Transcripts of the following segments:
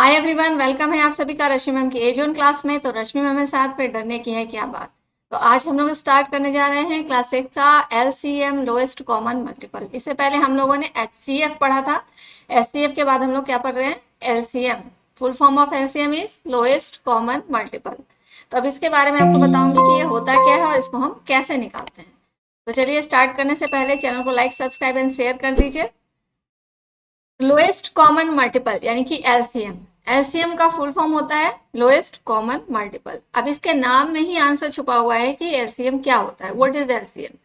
Hi everyone, welcome है आप सभी का रश्मि मैम की एजोन क्लास में। तो रश्मि मैम के साथ फिर डरने की है क्या बात। तो आज हम लोग स्टार्ट करने जा रहे हैं क्लास 6 का एलसीएम लोएस्ट कॉमन मल्टीपल। इससे पहले हम लोगों ने एचसीएफ पढ़ा था। एचसीएफ के बाद हम लोग क्या पढ़ रहे हैं, LCM. Full form of LCM is lowest common multiple. तो अब इसके बारे में आपको बताऊंगी कि ये होता क्या है और इसको हम कैसे निकालते हैं। तो चलिए स्टार्ट करने से पहले चैनल को लाइक, सब्सक्राइब एंड शेयर कर दीजिए। लोएस्ट कॉमन मल्टीपल यानी कि एलसीएम। एलसीएम का फुल फॉर्म होता है लोएस्ट कॉमन मल्टीपल। अब इसके नाम में ही आंसर छुपा हुआ है कि एलसीएम क्या होता है, व्हाट इज एलसीएम।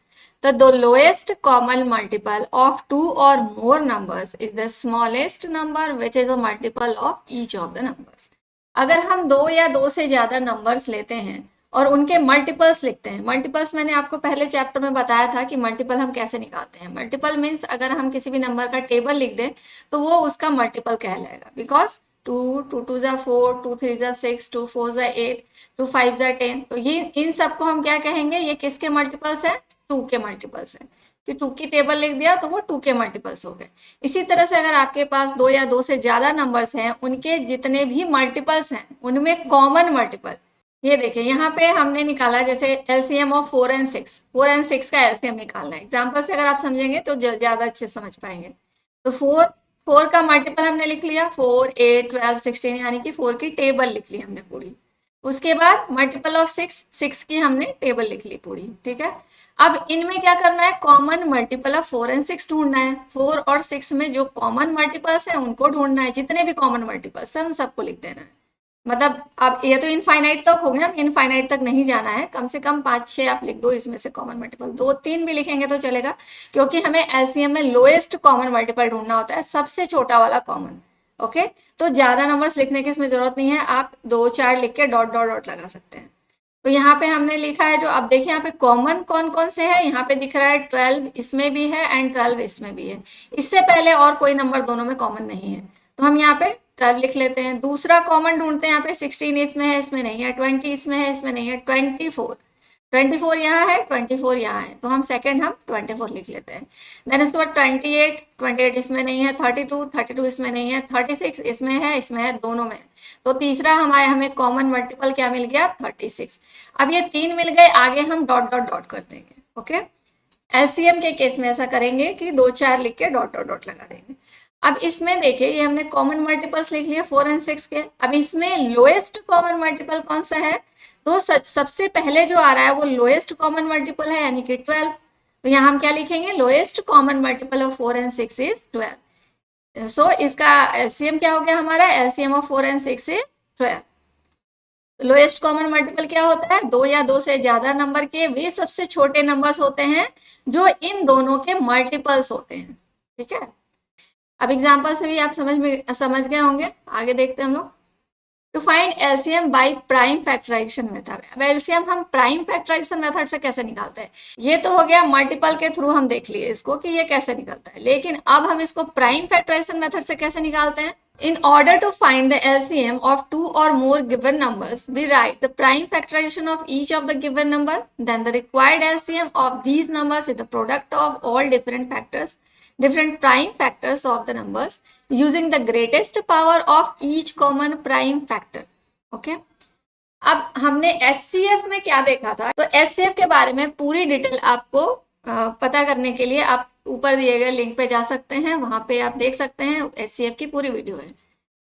तो the lowest common multiple of two और more numbers is the smallest number which is a multiple of each of the numbers. अगर हम दो या दो से ज्यादा नंबर्स लेते हैं और उनके मल्टीपल्स लिखते हैं। मल्टीपल्स मैंने आपको पहले चैप्टर में बताया था कि मल्टीपल हम कैसे निकालते हैं। मल्टीपल मीन्स अगर हम किसी भी नंबर का टेबल लिख दें तो वो उसका मल्टीपल कहलाएगा। बिकॉज 2 2 3 6, 2 4 8, 2 5 10। तो ये इन सबको हम क्या कहेंगे, ये किसके मल्टीपल्स है, 2 के मल्टीपल्स है। कि 2 की टेबल लिख दिया तो वो 2 के मल्टीपल्स हो गए। इसी तरह से अगर आपके पास दो या दो से ज्यादा नंबर्स हैं, उनके जितने भी मल्टीपल्स हैं उनमें कॉमन मल्टीपल, ये देखिए यहाँ पे हमने निकाला जैसे एलसीएम ऑफ 4 एंड 6। 4 एंड 6 का एलसीएम निकालना है। एग्जांपल से अगर आप समझेंगे तो ज्यादा अच्छे समझ पाएंगे। तो 4 का मल्टीपल हमने लिख लिया, 4 8 12 16, यानी कि 4 की टेबल लिख ली हमने पूरी। उसके बाद मल्टीपल ऑफ 6 की हमने टेबल लिख ली पूरी। ठीक है, अब इनमें क्या करना है, कॉमन मल्टीपल ऑफ 4 एंड 6 ढूंढना है। 4 और 6 में जो कॉमन मल्टीपल्स है उनको ढूंढना है। जितने भी कॉमन मल्टीपल्स है उन सबको लिख देना है। मतलब अब ये तो इनफाइनाइट तक हो गया, इनफाइनाइट तक नहीं जाना है। कम से कम 5-6 आप लिख दो इसमें से कॉमन मल्टीपल। 2-3 भी लिखेंगे तो चलेगा, क्योंकि हमें एलसीएम में लोएस्ट कॉमन मल्टीपल ढूंढना होता है, सबसे छोटा वाला कॉमन। ओके, तो ज्यादा नंबर्स लिखने की इसमें जरूरत नहीं है, आप 2-4 लिख के डॉट डॉट डॉट लगा सकते हैं। तो यहाँ पे हमने लिखा है जो, अब देखिए यहाँ पे कॉमन कौन कौन से है। यहाँ पे दिख रहा है 12 इसमें भी है एंड 12 इसमें भी है। इससे पहले और कोई नंबर दोनों में कॉमन नहीं है, तो हम यहाँ पे 12 लिख लेते हैं। दूसरा कॉमन ढूंढते हैं, यहाँ पे 16 इसमें है, इसमें नहीं है। 20 इसमें है, इसमें नहीं है। 24 यहाँ है, 24 यहाँ है, तो हम सेकंड हम 24 लिख लेते हैं। देन उसके बाद 28 इसमें नहीं है। 32 इसमें नहीं है। 36 इसमें है, इसमें है, दोनों में। तो तीसरा हमें कॉमन मल्टीपल क्या मिल गया, 36। अब ये 3 मिल गए, आगे हम डॉट डॉट डॉट कर देंगे। ओके, एलसीएम के केस में ऐसा करेंगे कि 2-4 लिख के डॉट डॉट डॉट लगा देंगे। अब इसमें देखिए ये हमने कॉमन मल्टीपल्स लिख लिए 4 एंड 6 के। अब इसमें लोएस्ट कॉमन मल्टीपल कौन सा है, तो सबसे पहले जो आ रहा है वो लोएस्ट कॉमन मल्टीपल है, यानी कि 12। तो यहाँ हम क्या लिखेंगे, lowest common multiple of 4 and 6 is 12। सो इसका एलसीएम क्या हो गया हमारा, LCM of 4 and 6 is 12। Lowest common multiple क्या होता है, दो या दो से ज्यादा नंबर के वे सबसे छोटे नंबर्स होते हैं जो इन दोनों के मल्टीपल्स होते हैं। ठीक है, अब एग्जांपल से भी आप समझ गए होंगे। आगे देखते हैं हम लोग। To find LCM by prime factorisation method. अब एलसीएम हम प्राइम फैक्टराइजेशन मेथड से कैसे निकालते हैं, ये तो हो गया मल्टीपल के थ्रू हम देख लिए इसको कि ये कैसे निकलता है, लेकिन अब हम इसको प्राइम फैक्टराइजेशन मेथड से कैसे निकालते हैं। In order to find the LCM of two or more given numbers, we write the prime factorization of each of the given number. Then the required LCM of these numbers is the product of all different prime factors of the numbers using the greatest power of each common prime factor. Okay? अब हमने HCF में क्या देखा था, तो HCF के बारे में पूरी डिटेल आपको पता करने के लिए आप ऊपर दिए गए लिंक पे जा सकते हैं, वहां पे आप देख सकते हैं, HCF की पूरी वीडियो है।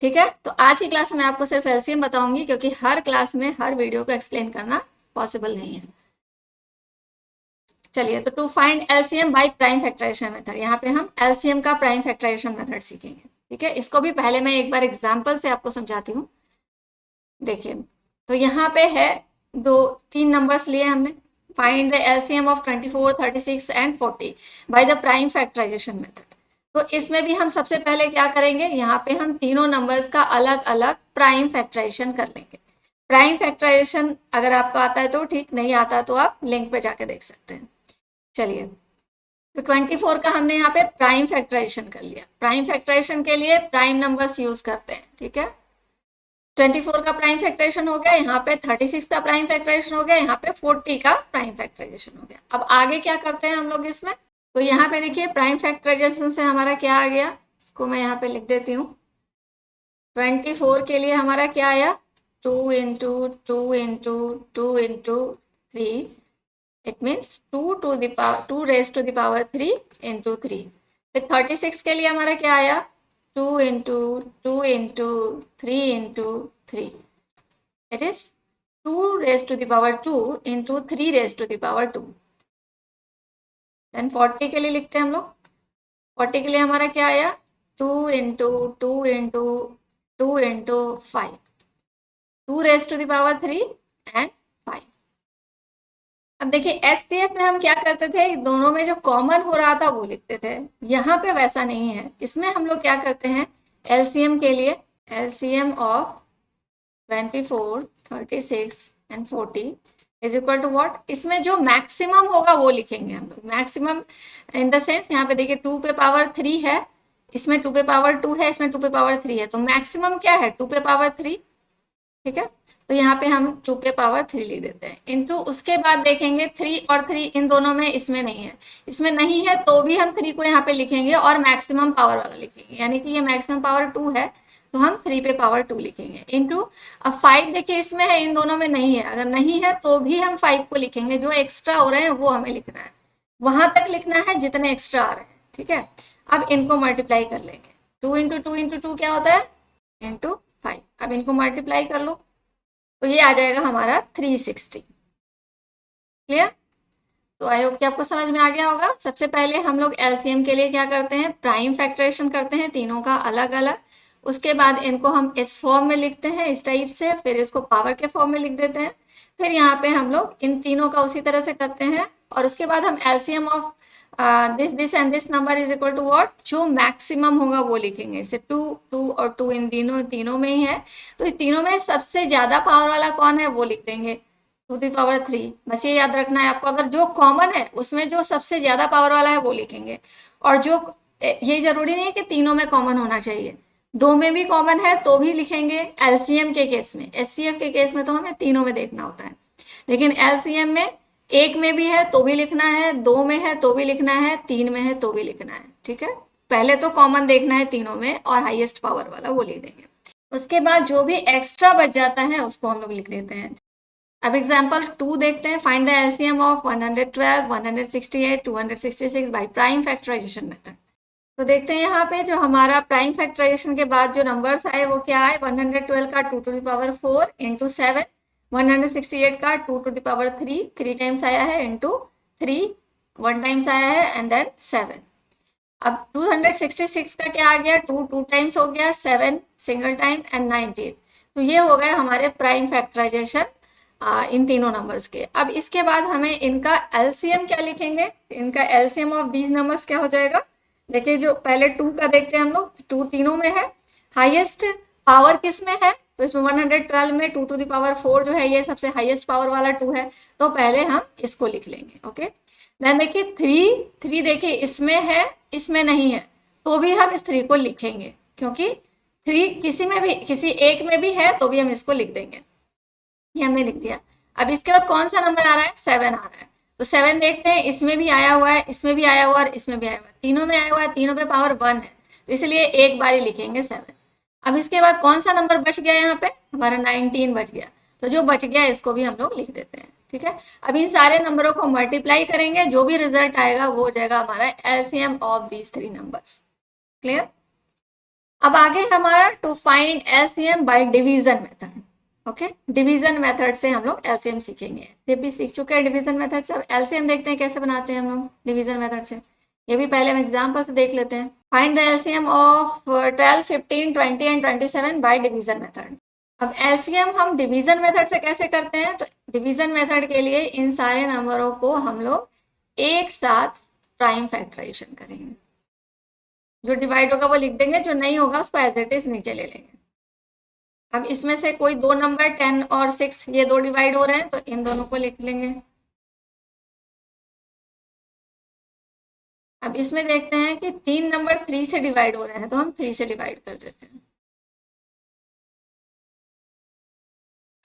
ठीक है, तो आज की क्लास में आपको सिर्फ एलसीएम बताऊंगी, क्योंकि हर क्लास में हर वीडियो को एक्सप्लेन करना पॉसिबल नहीं है। चलिए, तो to find LCM by prime factorisation method, यहाँ पे हम एलसीएम का प्राइम फैक्टराइजेशन मेथड सीखेंगे। ठीक है, इसको भी पहले मैं एक बार एग्जाम्पल से आपको समझाती हूँ। देखिए, तो यहाँ पे है 3 नंबर्स लिए हमने। Find the LCM of 24, 36 and 40 by the prime factorisation method. तो इसमें भी हम सबसे पहले क्या करेंगे, यहाँ पे हम तीनों नंबर्स का अलग अलग प्राइम फैक्टराइजेशन कर लेंगे। प्राइम फैक्टराइजेशन अगर आपको आता है तो ठीक, नहीं आता तो आप लिंक पे जाके देख सकते हैं। चलिए, तो 24 का हमने यहाँ पे प्राइम फैक्टराइजेशन कर लिया। प्राइम फैक्टराइजेशन के लिए प्राइम नंबर्स यूज करते हैं। ठीक है, 24 का प्राइम फैक्टराइजेशन हो गया, यहाँ पे 36 का प्राइम फैक्टराइजेशन हो गया, यहाँ पे 40 का प्राइम फैक्टराइजेशन हो गया। अब आगे क्या करते हैं हम लोग इसमें, तो यहाँ पे देखिए प्राइम फैक्टराइजेशन से हमारा क्या आ गया, इसको मैं यहाँ पे लिख देती हूँ। 24 के लिए हमारा क्या आया, 2 into 2 into 2 into 3, it means 2 raise to the power 3 into 3। फिर 36 के लिए हमारा क्या आया, 2 into 2 into 3 into 3, it is 2 raise to the power 2 into 3 raise to the power 2। Then 40 के लिए लिखते हैं हम लोग। 40 के लिए हमारा क्या आया, 2 into 2 into 2 into 5, 2 raise to the power 3 and 5। अब देखिए एचसीएफ में हम क्या करते थे, दोनों में जो कॉमन हो रहा था वो लिखते थे। यहाँ पे वैसा नहीं है, इसमें हम लोग क्या करते हैं, एलसीएम के लिए LCM of 24, 36 and 40 is equal to what, इसमें जो मैक्सिमम होगा वो लिखेंगे हम लोग। मैक्सिमम इन द सेंस, यहाँ पे देखिए 2 पे पावर 3 है, इसमें 2 पे पावर 2 है, इसमें 2 पे पावर 3 है, तो मैक्सिमम क्या है, 2 पे पावर 3। ठीक है, तो यहाँ पे हम 2 पे पावर 3 लिख देते हैं इंटू, उसके बाद देखेंगे 3 और 3 इन दोनों में, इसमें नहीं है, इसमें नहीं है तो भी हम 3 को यहाँ पे लिखेंगे और मैक्सिमम पावर वाला लिखेंगे, यानी कि ये मैक्सिमम पावर 2 है तो हम 3 पे पावर 2 लिखेंगे इंटू। अब 5 देखिए इसमें है, इन दोनों में नहीं है, अगर नहीं है तो भी हम 5 को लिखेंगे, जो एक्स्ट्रा हो रहे हैं वो हमें लिखना है, वहां तक लिखना है जितने एक्स्ट्रा आ रहे हैं। ठीक है, अब इनको मल्टीप्लाई कर लेंगे, 2 इंटू 2 इंटू 2 क्या होता है, इंटू 5। अब इनको मल्टीप्लाई कर लो तो ये आ जाएगा हमारा 360। क्लियर, तो आई होप कि आपको समझ में आ गया होगा। सबसे पहले हम लोग एलसीएम के लिए क्या करते हैं, प्राइम फैक्टराइजेशन करते हैं तीनों का अलग अलग, उसके बाद इनको हम इस फॉर्म में लिखते हैं इस टाइप से, फिर इसको पावर के फॉर्म में लिख देते हैं, फिर यहाँ पे हम लोग इन तीनों का उसी तरह से करते हैं, और उसके बाद हम LCM of this and this number is equal to what, जो मैक्सिमम होगा वो लिखेंगे। इसे 2 2 और 2 इन तीनों में ही है, तो इन तीनों में सबसे ज्यादा पावर वाला कौन है वो लिख देंगे, 2 की पावर 3। बस ये याद रखना है आपको, अगर जो कॉमन है उसमें जो सबसे ज्यादा पावर वाला है वो लिखेंगे, और जो ये जरूरी नहीं है कि तीनों में कॉमन होना चाहिए, 2 में भी कॉमन है तो भी लिखेंगे एलसीएम के केस में। एचसीएफ के केस में तो हमें तीनों में देखना होता है, लेकिन एलसीएम में 1 में भी है तो भी लिखना है, 2 में है तो भी लिखना है, 3 में है तो भी लिखना है। ठीक है, पहले तो कॉमन देखना है तीनों में और हाईएस्ट पावर वाला वो लिख देंगे, उसके बाद जो भी एक्स्ट्रा बच जाता है उसको हम लोग लिख देते हैं। अब एग्जाम्पल 2 देखते हैं, find the LCM of 112, 168, 266 by prime factorisation method. तो देखते हैं यहाँ पे जो हमारा प्राइम फैक्टराइजेशन के बाद जो नंबर्स आए वो क्या आए, 112 का 2 टू द पावर 4 इंटू 7, 168 का 2 टू द पावर 3 3 टाइम्स आया है, इंटू 3 1 टाइम्स आया है, एंड देन 7। अब 266 का क्या आ गया, 2 2 टाइम्स हो गया, 7 सिंगल टाइम एंड 19। तो ये हो गए हमारे प्राइम फैक्टराइजेशन इन तीनों नंबर्स के। अब इसके बाद हमें इनका एलसीएम क्या लिखेंगे, इनका एलसीएम ऑफ दीज नंबर्स क्या हो जाएगा। देखिए जो पहले 2 का देखते हैं हम लोग, 2 तीनों में है, हाईएस्ट पावर किस में है, तो इसमें 112 में 2 टू द पावर 4 जो है ये सबसे हाईएस्ट पावर वाला 2 है, तो पहले हम इसको लिख लेंगे। ओके, देन देखिए 3 देखिए इसमें है, इसमें नहीं है, तो भी हम इस 3 को लिखेंगे, क्योंकि 3 किसी में भी, किसी एक में भी है तो भी हम इसको लिख देंगे, ये हमने लिख दिया। अब इसके बाद कौन सा नंबर आ रहा है, 7 आ रहा है, तो 7 देखते हैं, इसमें भी आया हुआ है, इसमें भी आया हुआ है, इसमें भी आया हुआ है, तीनों में आया हुआ है, तीनों पे पावर 1 है, तो इसलिए एक बार ही लिखेंगे 7। अब इसके बाद कौन सा नंबर बच गया, यहाँ पे हमारा 19 बच गया, तो जो बच गया इसको भी हम लोग लिख देते हैं। ठीक है, अब इन सारे नंबरों को मल्टीप्लाई करेंगे, जो भी रिजल्ट आएगा वो हो जाएगा हमारा LCM of these 3 numbers. Clear, अब आगे हमारा to find LCM by division method. Okay, division method से हम लोग एलसीएम सीखेंगे, ये भी सीख चुके हैं डिवीजन मेथड से। अब एलसीएम देखते हैं कैसे बनाते हैं हम लोग डिवीजन मेथड से, ये भी पहले हम एग्जांपल से देख लेते हैं। Find the LCM of 12, 15, 20 and 27 bye division method. अब एलसीएम हम डिवीजन मेथड से कैसे करते हैं, तो डिवीजन मेथड के लिए इन सारे नंबरों को हम लोग एक साथ प्राइम फैक्टराइजेशन करेंगे, जो डिवाइड होगा वो लिख देंगे, जो नहीं होगा उसको एज इट इज नीचे ले लेंगे। अब इसमें से कोई 2 नंबर 10 और 6 ये 2 डिवाइड हो रहे हैं, तो इन दोनों को लिख लेंगे। अब इसमें देखते हैं कि 3 नंबर 3 से डिवाइड हो रहे हैं, तो हम 3 से डिवाइड कर देते हैं।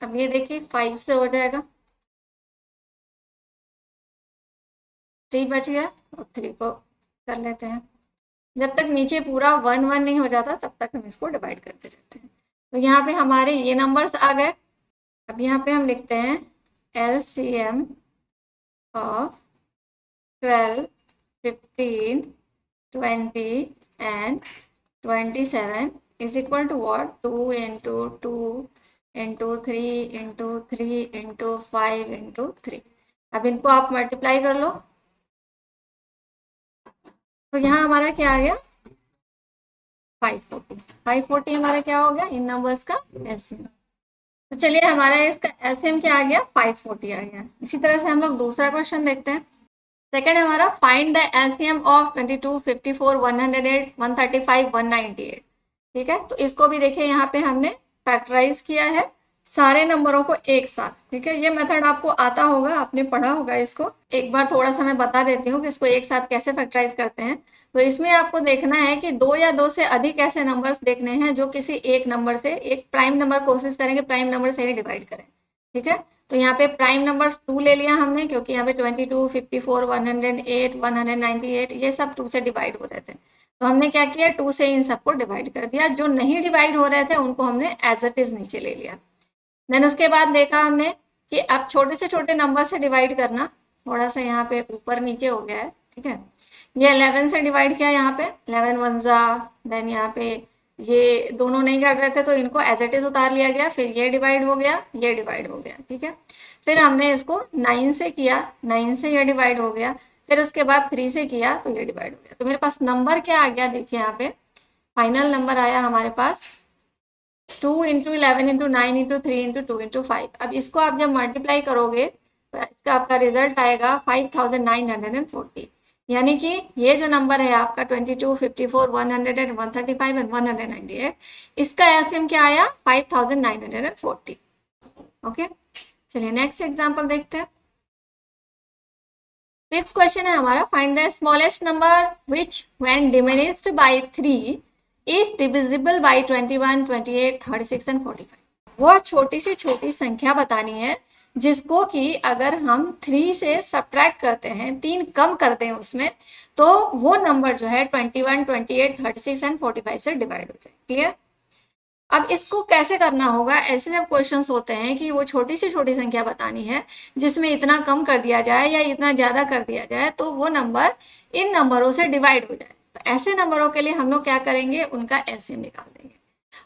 अब ये देखिए 5 से हो जाएगा, 3 बच गया और 3 को कर लेते हैं। जब तक नीचे पूरा 1 1 नहीं हो जाता तब तक हम इसको डिवाइड करते रहते हैं। तो यहाँ पे हमारे ये नंबर्स आ गए। अब यहाँ पे हम लिखते हैं LCM of 12, 15, 20 and 27 is equal to what? 2 into 2 into 3 into 3 into 5 into 3। अब इनको आप मल्टीप्लाई कर लो, तो यहाँ हमारा क्या आ गया? 540। 540 हमारा क्या हो गया? इन नंबर्स का एलसीएम। तो चलिए हमारा इसका एलसीएम क्या आ गया? 540 आ गया। इसी तरह से हम लोग दूसरा क्वेश्चन देखते हैं। सेकंड हमारा फाइंड द एलसीएम ऑफ 22, 54, 108, 135, 198। ठीक है, तो इसको भी देखिए यहाँ पे हमने फैक्टराइज किया है सारे नंबरों को एक साथ। ठीक है, ये मेथड आपको आता होगा, आपने पढ़ा होगा इसको। एक बार थोड़ा सा मैं बता देती हूँ कि इसको एक साथ कैसे फैक्टराइज करते हैं। तो इसमें आपको देखना है कि 2 या 2 से अधिक ऐसे नंबर्स देखने हैं जो किसी एक नंबर से, एक प्राइम नंबर कोशिश करेंगे प्राइम नंबर से ही डिवाइड करें। ठीक है, तो यहाँ पे प्राइम नंबर 2 ले लिया हमने, क्योंकि यहाँ पे 22, 54, 108, 198 ये सब 2 से डिवाइड हो रहे थे। तो हमने क्या किया? 2 से इन सबको डिवाइड कर दिया। जो नहीं डिवाइड हो रहे थे उनको हमने एज इट इज नीचे ले लिया। देन उसके बाद देखा हमने कि अब छोटे से छोटे नंबर से डिवाइड करना, थोड़ा सा यहाँ पे ऊपर नीचे हो गया है। ठीक है, ये 11 से डिवाइड किया यहाँ पे, 11 वन जा। देन यहाँ पे ये दोनों नहीं कर रहे थे तो इनको एज इट इज उतार लिया गया। फिर ये डिवाइड हो गया, ये डिवाइड हो गया। ठीक है, फिर हमने इसको 9 से किया, 9 से ये डिवाइड हो गया। फिर उसके बाद 3 से किया तो ये डिवाइड हो गया। तो मेरे पास नंबर क्या आ गया? देखिए यहाँ पे फाइनल नंबर आया हमारे पास 2 into 11 into 9 into 3 into 2 into 5। अब इसको आप जब मल्टीप्लाई करोगे तो इसका आपका रिजल्ट आएगा 5940। यानी कि ये जो नंबर है आपका 22, 54, 100, 135 एंड 198, इसका एलसीएम क्या आया? 5940। ओके, चलिए नेक्स्ट एग्जांपल देखते हैं। फिफ्थ क्वेश्चन है हमारा, find the smallest number which when diminished by 3 is divisible by 21, 28, 36 and 45। वह छोटी से छोटी संख्या बतानी है जिसको कि अगर हम 3 से सब्ट्रैक्ट करते हैं, 3 कम करते हैं उसमें, तो वो नंबर जो है 21, 28, 36 एंड 45 से डिवाइड हो जाए। क्लियर? अब इसको कैसे करना होगा? ऐसे जब क्वेश्चंस होते हैं कि वो छोटी से छोटी संख्या बतानी है जिसमें इतना कम कर दिया जाए या इतना ज्यादा कर दिया जाए तो वो नंबर इन नंबरों से डिवाइड हो जाए, तो ऐसे नंबरों के लिए हम लोग क्या करेंगे? उनका एलसीएम निकाल देंगे।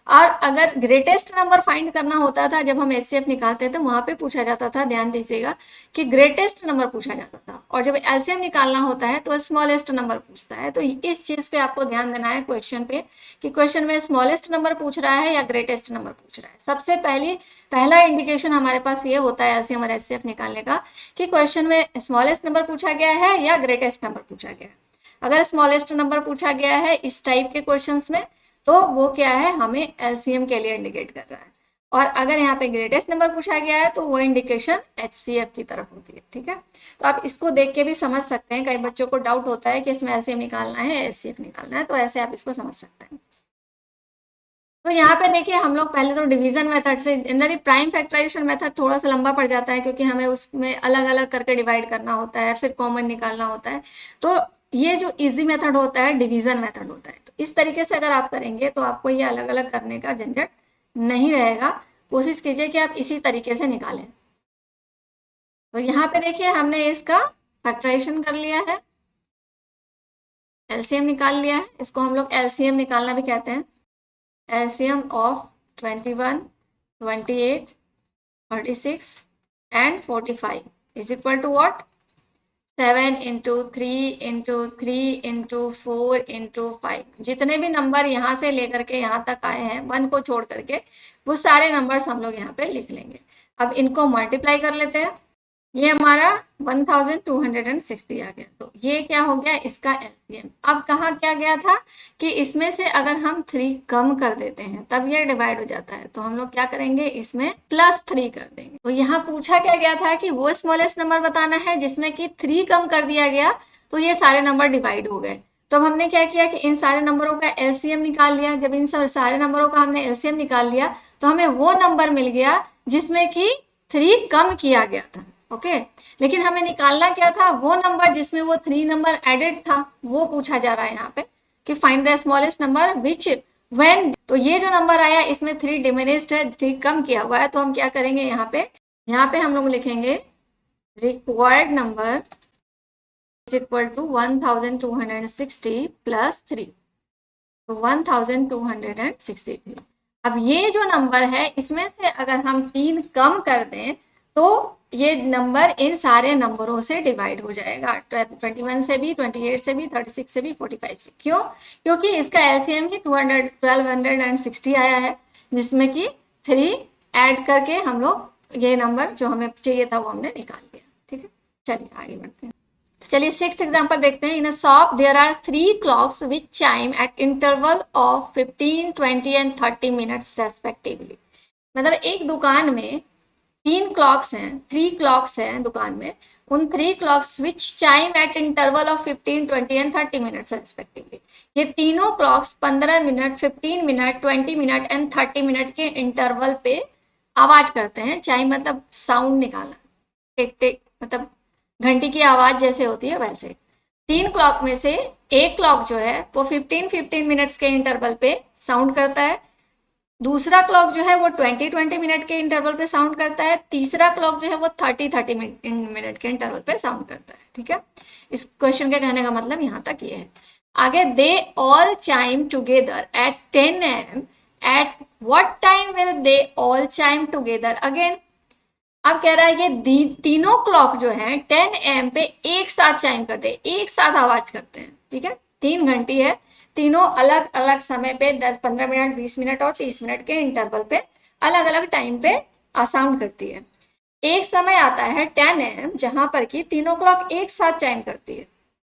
और अगर ग्रेटेस्ट नंबर फाइंड करना होता था, जब हम एचसीएफ निकालते थे वहां पे पूछा जाता था, ध्यान दीजिएगा कि ग्रेटेस्ट नंबर पूछा जाता था, और जब एलसीएम निकालना होता है तो स्मॉलेस्ट नंबर पूछता है। तो इस चीज पे आपको ध्यान देना है क्वेश्चन पे, कि क्वेश्चन में स्मॉलेस्ट नंबर पूछ रहा है या ग्रेटेस्ट नंबर पूछ रहा है। सबसे पहला इंडिकेशन हमारे पास ये होता है एलसीएम और एचसीएफ निकालने का, कि क्वेश्चन में स्मॉलेस्ट नंबर पूछा गया है या ग्रेटेस्ट नंबर पूछा गया है। अगर स्मॉलेस्ट नंबर पूछा गया है इस टाइप के क्वेश्चंस में, तो वो क्या है? हमें एलसीएम के लिए इंडिकेट कर रहा है। और अगर यहाँ पे ग्रेटेस्ट नंबर पूछा गया है तो वो इंडिकेशन एचसीएफ की तरफ होती है। ठीक है, तो आप इसको देख के भी समझ सकते हैं। कई बच्चों को डाउट होता है कि इसमें एलसीएम निकालना है, एचसीएफ निकालना है, तो ऐसे आप इसको समझ सकते हैं। तो यहाँ पे देखिए हम लोग पहले तो डिवीजन मेथड से, जनरली प्राइम फैक्टराइजेशन मेथड थोड़ा सा लंबा पड़ जाता है क्योंकि हमें उसमें अलग अलग करके डिवाइड करना होता है, फिर कॉमन निकालना होता है। तो ये जो इजी मेथड होता है डिवीजन मेथड होता है। तो इस तरीके से अगर आप करेंगे तो आपको ये अलग अलग करने का झंझट नहीं रहेगा। कोशिश कीजिए कि आप इसी तरीके से निकालें। तो यहाँ पे देखिए हमने इसका फैक्टराइजेशन कर लिया है, एलसीएम निकाल लिया है। इसको हम लोग एलसीएम निकालना भी कहते हैं। LCM of 21, 28, 36 and 45 is equal to what? 7 into 3 into 3 into 4 into 5। जितने भी नंबर यहाँ से लेकर के यहाँ तक आए हैं 1 को छोड़ करके, वो सारे नंबर्स हम लोग यहाँ पे लिख लेंगे। अब इनको मल्टीप्लाई कर लेते हैं। ये हमारा 1260 आ गया। तो ये क्या हो गया? इसका एलसीएम। अब कहा क्या गया था कि इसमें से अगर हम 3 कम कर देते हैं तब ये डिवाइड हो जाता है, तो हम लोग क्या करेंगे? इसमें +3 कर देंगे। तो यहाँ पूछा क्या गया था कि वो स्मॉलेस्ट नंबर बताना है जिसमें कि 3 कम कर दिया गया तो ये सारे नंबर डिवाइड हो गए। तो हमने क्या किया कि इन सारे नंबरों का एलसीएम निकाल लिया। जब इन सारे नंबरों का हमने एलसीएम निकाल लिया तो हमें वो नंबर मिल गया जिसमें कि 3 कम किया गया था। ओके, लेकिन हमें निकालना क्या था? वो नंबर जिसमें वो 3 नंबर एडेड था, वो पूछा जा रहा है यहाँ पे कि find the smallest number which when, तो ये जो नंबर आया इसमें 3 डिमिनिश्ड है, 3 कम किया हुआ है, तो हम क्या करेंगे यहाँ पे हम लोग लिखेंगे required number is equal to 1260 plus 3, तो 1263। अब ये जो नंबर है इसमें से अगर हम 3 कम कर दें तो ये नंबर इन सारे नंबरों से डिवाइड हो जाएगा, 21 से भी, 28 से भी, 36 से भी, 45 से। क्यों? क्योंकि इसका एलसीएम ही 1260 आया है, जिसमें कि 3 ऐड करके हम लोग ये नंबर जो हमें चाहिए था वो हमने निकाल लिया। ठीक है, चलिए आगे बढ़ते हैं। तो चलिए 6th एग्जाम्पल देखते हैं। In a shop there are 3 clocks which chime at interval of 15, 20 and 30 minutes respectively. मतलब एक दुकान में 3 क्लॉक्स हैं, 3 क्लॉक्स हैं दुकान में, उन 3 clocks which chime at interval of 15, 20 and 30 minutes respectively. ये तीनों clocks 15 minute, 15 minute, 20 minute and 30 minute के इंटरवल पे आवाज करते हैं। चाइम मतलब साउंड निकालना, टिक टिक मतलब घंटी की आवाज जैसे होती है वैसे। 3 क्लॉक में से एक क्लॉक जो है वो 15 मिनट्स के इंटरवल पे साउंड करता है, दूसरा क्लॉक जो है वो 20 मिनट के इंटरवल पे साउंड करता है, तीसरा क्लॉक जो है वो 30 मिनट के इंटरवल पे साउंड करता है। ठीक है, इस क्वेश्चन के कहने का मतलब यहाँ तक ये है। आगे, they all chyme together at 10 AM, at what time will they all chyme together again. अब कह रहा है ये तीनों क्लॉक जो है 10 AM पे एक साथ चाइम करते हैं, एक साथ आवाज करते हैं। ठीक है, 3 घंटी है, तीनों अलग अलग समय पे 10, 15 मिनट, 20 मिनट और 30 मिनट के इंटरवल पे अलग अलग टाइम पे साउंड करती है। एक समय आता है 10 AM जहां पर कि तीनों क्लॉक एक साथ चाइम करती है।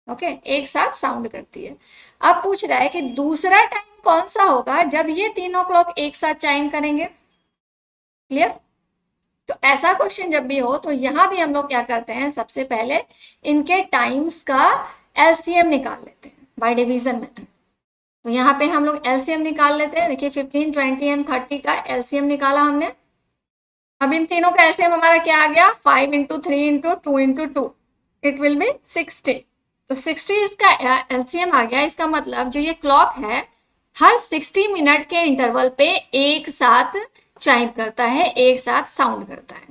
ओके, एक साथ साउंड करती है। अब पूछ रहा है कि दूसरा टाइम कौन सा होगा जब ये तीनों क्लॉक एक साथ चाइम करेंगे। क्लियर? तो ऐसा क्वेश्चन जब भी हो तो यहाँ भी हम लोग क्या करते हैं, सबसे पहले इनके टाइम्स का एलसीएम निकाल लेते हैं बाय डिवीजन मेथड। तो यहाँ पे हम लोग एलसीएम निकाल लेते हैं। देखिए 15, 20 एंड 30 का एलसीएम निकाला हमने। अब इन तीनों का एलसीएम हमारा क्या आ गया, 5 into 3 into 2 into 2, it will be 60। तो 60 इसका एलसीएम आ गया। इसका मतलब जो ये क्लॉक है हर 60 मिनट के इंटरवल पे एक साथ चाइम करता है, एक साथ साउंड करता है।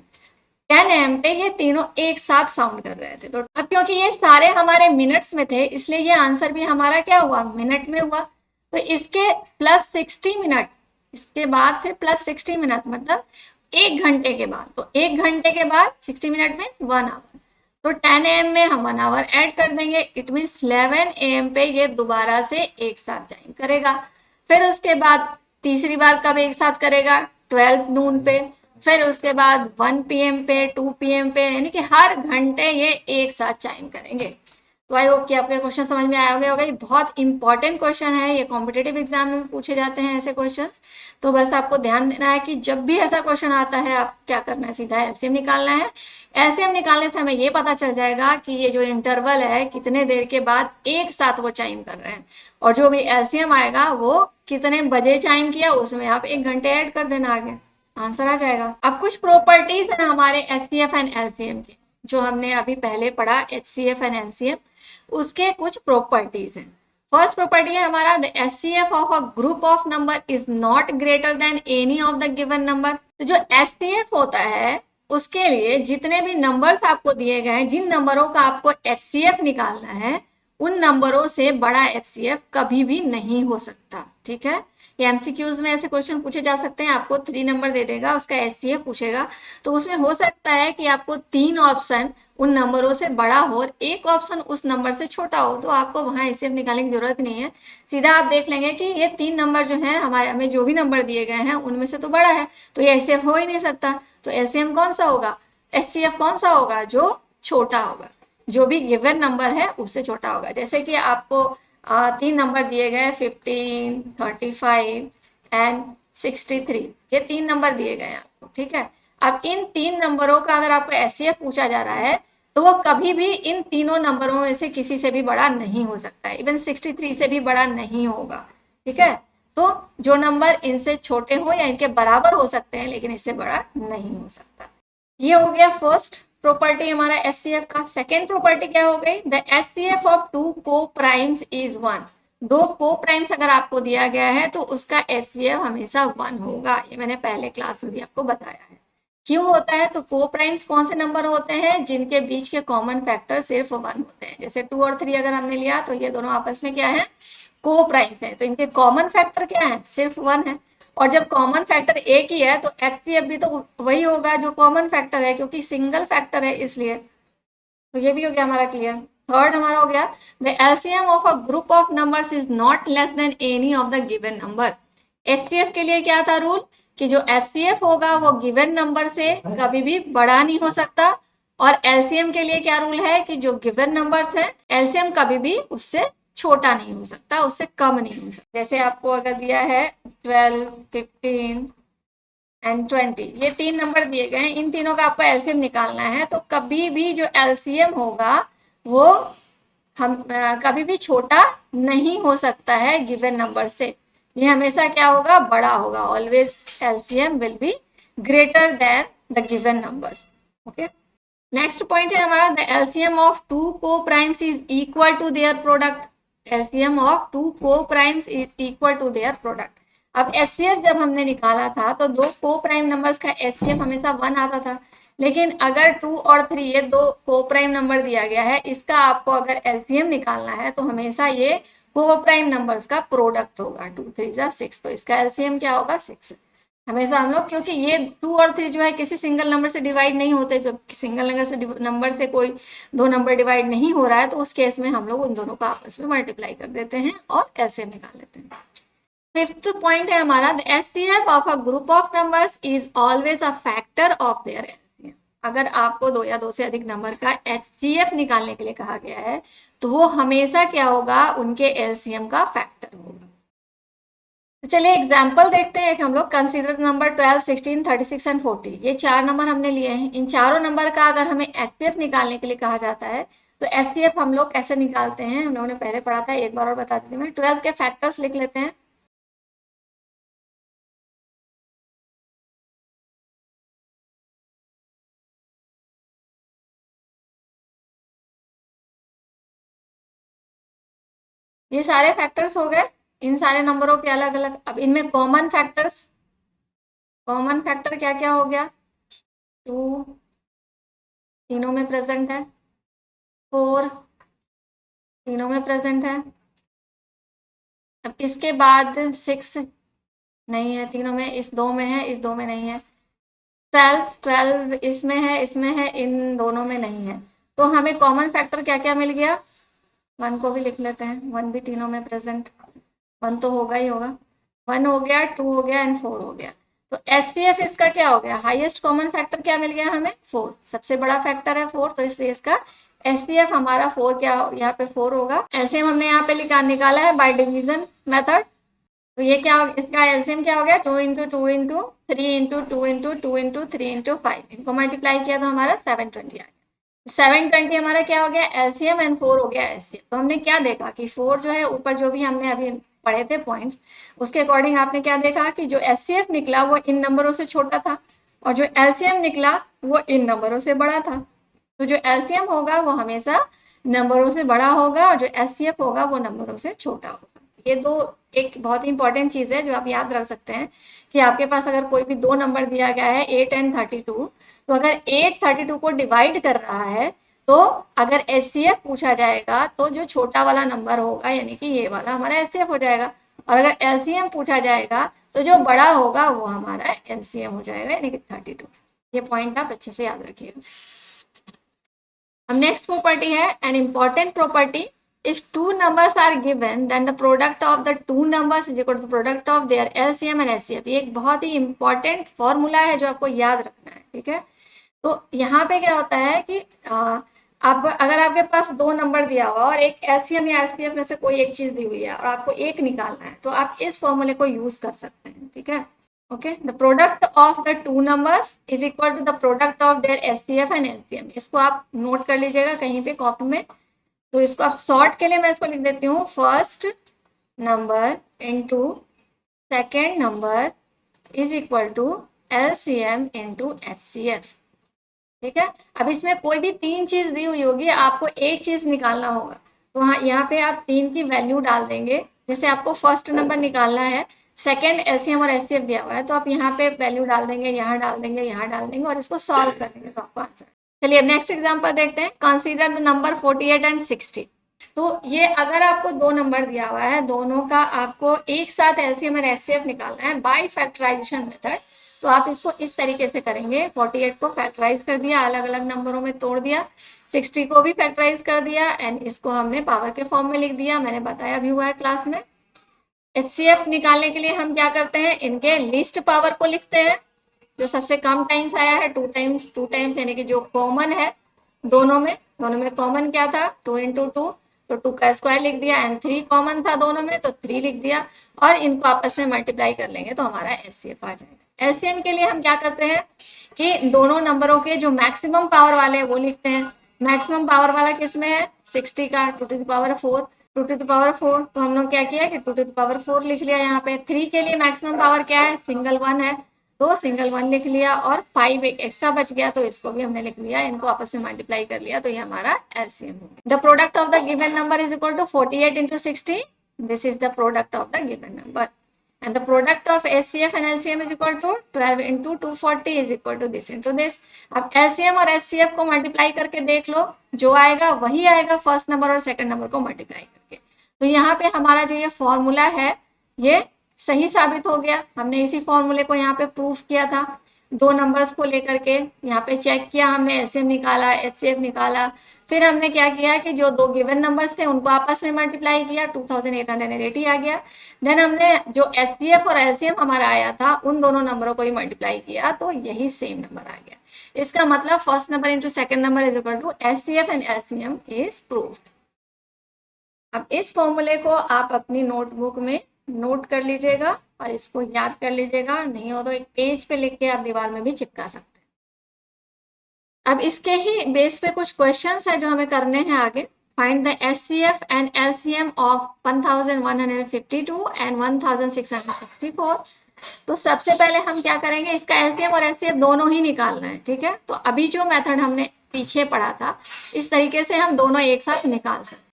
10 AM पे ये तीनों एक साथ साउंड कर रहे थे। तो अब क्योंकि ये सारे हमारे मिनट्स में थे इसलिए ये आंसर भी हमारा क्या हुआ, मिनट में हुआ। तो इसके प्लस 60 मिनट, इसके बाद फिर प्लस 60 मिनट मतलब 1 घंटे के बाद। तो 1 घंटे के बाद 60 मिनट में 1 आवर। तो 10 AM में हम 1 आवर ऐड कर देंगे, इट मीन 11 AM पे ये दोबारा से एक साथ चाइम करेगा। फिर उसके बाद तीसरी बार कब एक साथ करेगा, 12 नून पे। फिर उसके बाद 1 PM पे, 2 PM पे, यानी कि हर घंटे ये एक साथ चाइम करेंगे। तो आई होप कि आपके क्वेश्चन समझ में आए होंगे। ये बहुत इंपॉर्टेंट क्वेश्चन है, ये कॉम्पिटेटिव एग्जाम में पूछे जाते हैं ऐसे क्वेश्चंस। तो बस आपको ध्यान देना है कि जब भी ऐसा क्वेश्चन आता है आप क्या करना है, सीधा एलसीएम निकालना है। एलसीएम निकालने से हमें ये पता चल जाएगा कि ये जो इंटरवल है कितने देर के बाद एक साथ वो चाइम कर रहे हैं, और जो भी एलसीएम आएगा वो कितने बजे चाइम किया उसमें आप 1 घंटे ऐड कर देना, आगे आंसर आ जाएगा। अब कुछ प्रॉपर्टीज है हमारे एचसीएफ एंड एलसीएम के, जो हमने अभी पहले पढ़ा एचसीएफ एंड एलसीएम, उसके कुछ प्रॉपर्टीज हैं। फर्स्ट प्रॉपर्टी है हमारा, the HCF of a group of number is not greater than any of the given number. तो जो एचसीएफ होता है उसके लिए जितने भी नंबर्स आपको दिए गए हैं, जिन नंबरों का आपको एचसीएफ निकालना है उन नंबरों से बड़ा एचसीएफ कभी भी नहीं हो सकता। ठीक है, ये एमसीक्यूज में ऐसे क्वेश्चन पूछे जा सकते हैं। आपको 3 नंबर दे देगा, उसका एचसीएफ पूछेगा, तो उसमें हो सकता है कि आपको 3 ऑप्शन उन नंबरों से बड़ा हो और एक ऑप्शन उस नंबर से छोटा हो, तो आपको वहां एचसीएफ निकालने की जरूरत नहीं है। सीधा आप देख लेंगे कि ये 3 नंबर जो है हमारे हमें जो भी नंबर दिए गए हैं उनमें से तो बड़ा है, तो ये एचसीएफ हो ही नहीं सकता। तो एचसीएफ कौन सा होगा, एचसीएफ कौन सा होगा, जो छोटा होगा, जो भी गिवन नंबर है उससे छोटा होगा। जैसे कि आपको 3 नंबर दिए गए 15, 35 एंड 63, ये 3 नंबर दिए गए हैं आपको। ठीक है, अब इन 3 नंबरों का अगर आपको एचसीएफ पूछा जा रहा है तो वो कभी भी इन तीनों नंबरों में से किसी से भी बड़ा नहीं हो सकता है, इवन 63 से भी बड़ा नहीं होगा। ठीक है, तो जो नंबर इनसे छोटे हो या इनके बराबर हो सकते हैं लेकिन इससे बड़ा नहीं हो सकता। ये हो गया फर्स्ट प्रॉपर्टी हमारा एचसीएफ का। सेकेंड प्रॉपर्टी क्या हो गई, द एचसीएफ ऑफ 2 को प्राइम्स इज 1। दो को प्राइम्स अगर आपको दिया गया है तो उसका एचसीएफ हमेशा 1 होगा। ये मैंने पहले क्लास में भी आपको बताया है। क्यों होता है? तो को प्राइम्स कौन से नंबर होते हैं जिनके बीच के कॉमन फैक्टर सिर्फ 1 होते हैं। जैसे 2 और 3 अगर हमने लिया तो ये दोनों आपस में क्या है? को प्राइम्स है, तो इनके कॉमन फैक्टर क्या है? सिर्फ 1 है। और जब कॉमन फैक्टर एक ही है तो एचसीएफ भी तो वही होगा जो कॉमन फैक्टर है, क्योंकि सिंगल फैक्टर है इसलिए। तो ये भी हो गया हमारा क्लियर। थर्ड हमारा हो गया the LCM of a group of numbers is not less than any of the given number. HCF के लिए क्या था रूल कि जो एचसीएफ होगा वो गिवन नंबर से कभी भी बड़ा नहीं हो सकता। और एलसीएम के लिए क्या रूल है कि जो गिवन नंबर्स है एलसीएम कभी भी उससे छोटा नहीं हो सकता, उससे कम नहीं हो सकता। जैसे आपको अगर दिया है 12, 15 एंड 20, ये 3 नंबर दिए गए हैं, इन तीनों का आपको एलसीएम निकालना है। तो कभी भी जो एलसीएम होगा वो हम कभी भी छोटा नहीं हो सकता है गिवन नंबर से। ये हमेशा क्या होगा? बड़ा होगा। Always LCM will be greater than the given numbers. Okay, next point है हमारा the LCM of two co primes is equal to their product. LCM of two co primes is equal to their product. अब HCF जब हमने निकाला था तो दो को प्राइम नंबर्स का एचसीएफ हमेशा 1 आता था। लेकिन अगर 2 और 3 ये दो को प्राइम नंबर दिया गया है, इसका आपको अगर एलसीएम निकालना है तो हमेशा ये को प्राइम नंबर्स का प्रोडक्ट होगा। 2 3 जा 6, तो इसका एलसीएम क्या होगा? 6। हमेशा हम लोग, क्योंकि ये 2 और 3 जो है किसी सिंगल नंबर से डिवाइड नहीं होते, जब सिंगल नंबर से कोई दो नंबर डिवाइड नहीं हो रहा है तो उस केस में हम लोग उन दोनों को आपस में मल्टीप्लाई कर देते हैं और ऐसे निकाल लेते हैं। फिफ्थ पॉइंट है हमारा the HCF of a group of numbers is always a factor of their LCM. अगर आपको दो या दो से अधिक नंबर का एचसीएफ निकालने के लिए कहा गया है तो वो हमेशा क्या होगा? उनके एलसीएम का फैक्टर होगा। तो चलिए एग्जाम्पल देखते हैं। एक हम लोग कंसीडर नंबर 12, 16, 36 एंड 40, ये 4 नंबर हमने लिए हैं। इन चारों नंबर का अगर हमें एचसीएफ निकालने के लिए कहा जाता है तो एचसीएफ हम लोग कैसे निकालते हैं? हम लोगों ने पहले पढ़ा था, एक बार और बता देती हूँ मैं। 12 के फैक्टर्स लिख लेते हैं। ये सारे फैक्टर्स हो गए इन सारे नंबरों के अलग अलग। अब इनमें कॉमन फैक्टर्स, कॉमन फैक्टर क्या क्या हो गया? 2 तीनों में प्रेजेंट है, 4 तीनों में प्रेजेंट है। अब इसके बाद 6 नहीं है तीनों में, इस दो में है, इस दो में नहीं है। 12 इसमें है, इन दोनों में नहीं है। तो हमें कॉमन फैक्टर क्या क्या मिल गया? 1 को भी लिख लेते हैं, 1 भी तीनों में प्रेजेंट, 1 तो होगा ही होगा। 1 हो गया, 2 हो गया एंड 4 हो गया। तो एचसीएफ इसका क्या हो गया? हाईएस्ट कॉमन फैक्टर क्या मिल गया हमें? 4। सबसे बड़ा फैक्टर है 4, तो इसलिए इसका एचसीएफ हमारा 4 क्या यहाँ पे 4 होगा। एलसीएम हमने यहाँ पे निकाला है बाय डिवीजन मेथड। तो ये क्या हो, इसका एलसीएम क्या हो गया? 2 into 2 into 3 into 2 into 2 into 3 into 5, इनको मल्टीप्लाई किया तो हमारा 720 आ गया। 720 हमारा क्या हो गया? एलसीएम एंड 4 हो गया एचसीएफ। तो हमने क्या देखा कि 4 जो है, ऊपर जो भी हमने अभी पढ़े थे पॉइंट्स, उसके अकॉर्डिंग आपने क्या देखा कि जो एचसीएफ निकला वो इन नंबरों से छोटा था और जो एलसीएम निकला वो इन नंबरों से बड़ा था। तो जो एलसीएम होगा वो हमेशा नंबरों से बड़ा होगा और जो एचसीएफ होगा वो नंबरों से छोटा होगा। ये दो एक बहुत ही इंपॉर्टेंट चीज है जो आप याद रख सकते हैं कि आपके पास अगर कोई भी दो नंबर दिया गया है 8 एंड 32, तो अगर 8 32 को डिवाइड कर रहा है तो अगर एचसीएफ पूछा जाएगा तो जो छोटा वाला नंबर होगा यानी कि ये वाला हमारा एचसीएफ हो जाएगा, और अगर एलसीएम पूछा जाएगा तो जो बड़ा होगा वो हमारा एलसीएम हो जाएगा यानी कि 32। ये पॉइंट आप अच्छे से याद रखिएगा। अब नेक्स्ट प्रॉपर्टी है an important property, if two numbers are given then the product of the two numbers is equal to the product of their LCM and HCF। ये एक बहुत ही इंपॉर्टेंट फॉर्मूला है जो आपको याद रखना है, ठीक है। तो यहाँ पे क्या होता है कि आप अगर आपके पास दो नंबर दिया हुआ और एक LCM या HCF में से कोई एक चीज दी हुई है और आपको एक निकालना है तो आप इस फॉर्मूले को यूज कर सकते हैं, ठीक है। Okay, the product of the two numbers is equal to the product of their HCF and LCM. इसको आप नोट कर लीजिएगा कहीं पे कॉपी में। तो इसको आप शॉर्ट के लिए मैं इसको लिख देती हूँ, first number into second number is equal to LCM into HCF, ठीक है। अब इसमें कोई भी तीन चीज दी हुई होगी, आपको एक चीज निकालना होगा तो हाँ यहाँ पे आप 3 की वैल्यू डाल देंगे जैसे आपको फर्स्ट नंबर निकालना है, सेकंड एलसीएम और एचसीएफ दिया हुआ है, तो आप यहाँ पे वैल्यू डाल देंगे, यहाँ डाल देंगे, यहाँ डाल देंगे और इसको सॉल्व कर देंगे तो आपको आंसर। चलिए अब नेक्स्ट एग्जांपल देखते हैं। Consider the number 48 and 60। तो ये अगर आपको दो नंबर दिया हुआ है, दोनों का आपको एक साथ एलसीएम और एचसीएफ निकालना है बाय फैक्टराइजेशन मेथड, तो आप इसको इस तरीके से करेंगे। 48 को फैक्टराइज कर दिया, अलग अलग नंबरों में तोड़ दिया, 60 को भी फैक्टराइज कर दिया एंड इसको हमने पावर के फॉर्म में लिख दिया, मैंने बताया भी हुआ है क्लास में। एचसीएफ निकालने के लिए हम क्या करते हैं, इनके लीस्ट पावर को लिखते हैं, जो सबसे कम टाइम्स आया है 2 टाइम्स यानी कि जो कॉमन है दोनों में कॉमन क्या था 2 into 2, तो 2 का स्क्वायर लिख दिया एंड 3 कॉमन था दोनों में तो 3 लिख दिया और इनको आपस में मल्टीप्लाई कर लेंगे तो हमारा एचसीएफ आ जाएगा। एलसीएम के लिए हम क्या करते हैं कि दोनों नंबरों के जो मैक्सिमम पावर वाले हैं वो लिखते हैं। मैक्सिमम पावर वाला किस में है 60 का 2 to the power 4, 2 to the power 4, तो हम लोग क्या किया कि 2 to the power 4 लिख लिया। यहाँ पे 3 के लिए मैक्सिमम पावर क्या है सिंगल 1 है तो सिंगल 1 लिख लिया और 5 एक एक्स्ट्रा बच गया तो इसको भी हमने लिख लिया, इनको आपस में मल्टीप्लाई कर लिया तो ये हमारा एलसीएम हो गया। The product of the given number is equal to 48 into 60, this is the product of the given number and the product of HCF and LCM is equal to 12 into 240 is equal to this into this। अब LCM और HCF को multiply करके देख लो, जो आएगा वही आएगा first number और सेकंड नंबर को मल्टीप्लाई करके। तो यहाँ पे हमारा जो ये फॉर्मूला है ये सही साबित हो गया। हमने इसी फॉर्मूले को यहाँ पे प्रूफ किया था, दो नंबर्स को लेकर के यहाँ पे चेक किया हमने, एलसीएम निकाला, एचसीएफ निकाला, फिर हमने क्या किया कि जो दो गिवन नंबर्स थे उनको आपस में मल्टीप्लाई किया, 2880 आ गया। देन हमने जो एचसीएफ और एलसीएम हमारा आया था उन दोनों नंबरों को ही मल्टीप्लाई किया तो यही सेम नंबर आ गया। इसका मतलब first number into second number is equal to HCF and LCM is proved. अब इस फॉर्मूले को आप अपनी नोटबुक में नोट कर लीजिएगा और इसको याद कर लीजिएगा, नहीं हो तो एक पेज पे लिख के आप दीवार में भी चिपका सकते हैं। अब इसके ही बेस पे कुछ क्वेश्चंस है जो हमें करने हैं आगे। Find the HCF and LCM of 1152 and 1664। तो सबसे पहले हम क्या करेंगे, इसका एलसीएम और एचसीएफ दोनों ही निकालना है, ठीक है। तो अभी जो मेथड हमने पीछे पढ़ा था इस तरीके से हम दोनों एक साथ निकाल सकते।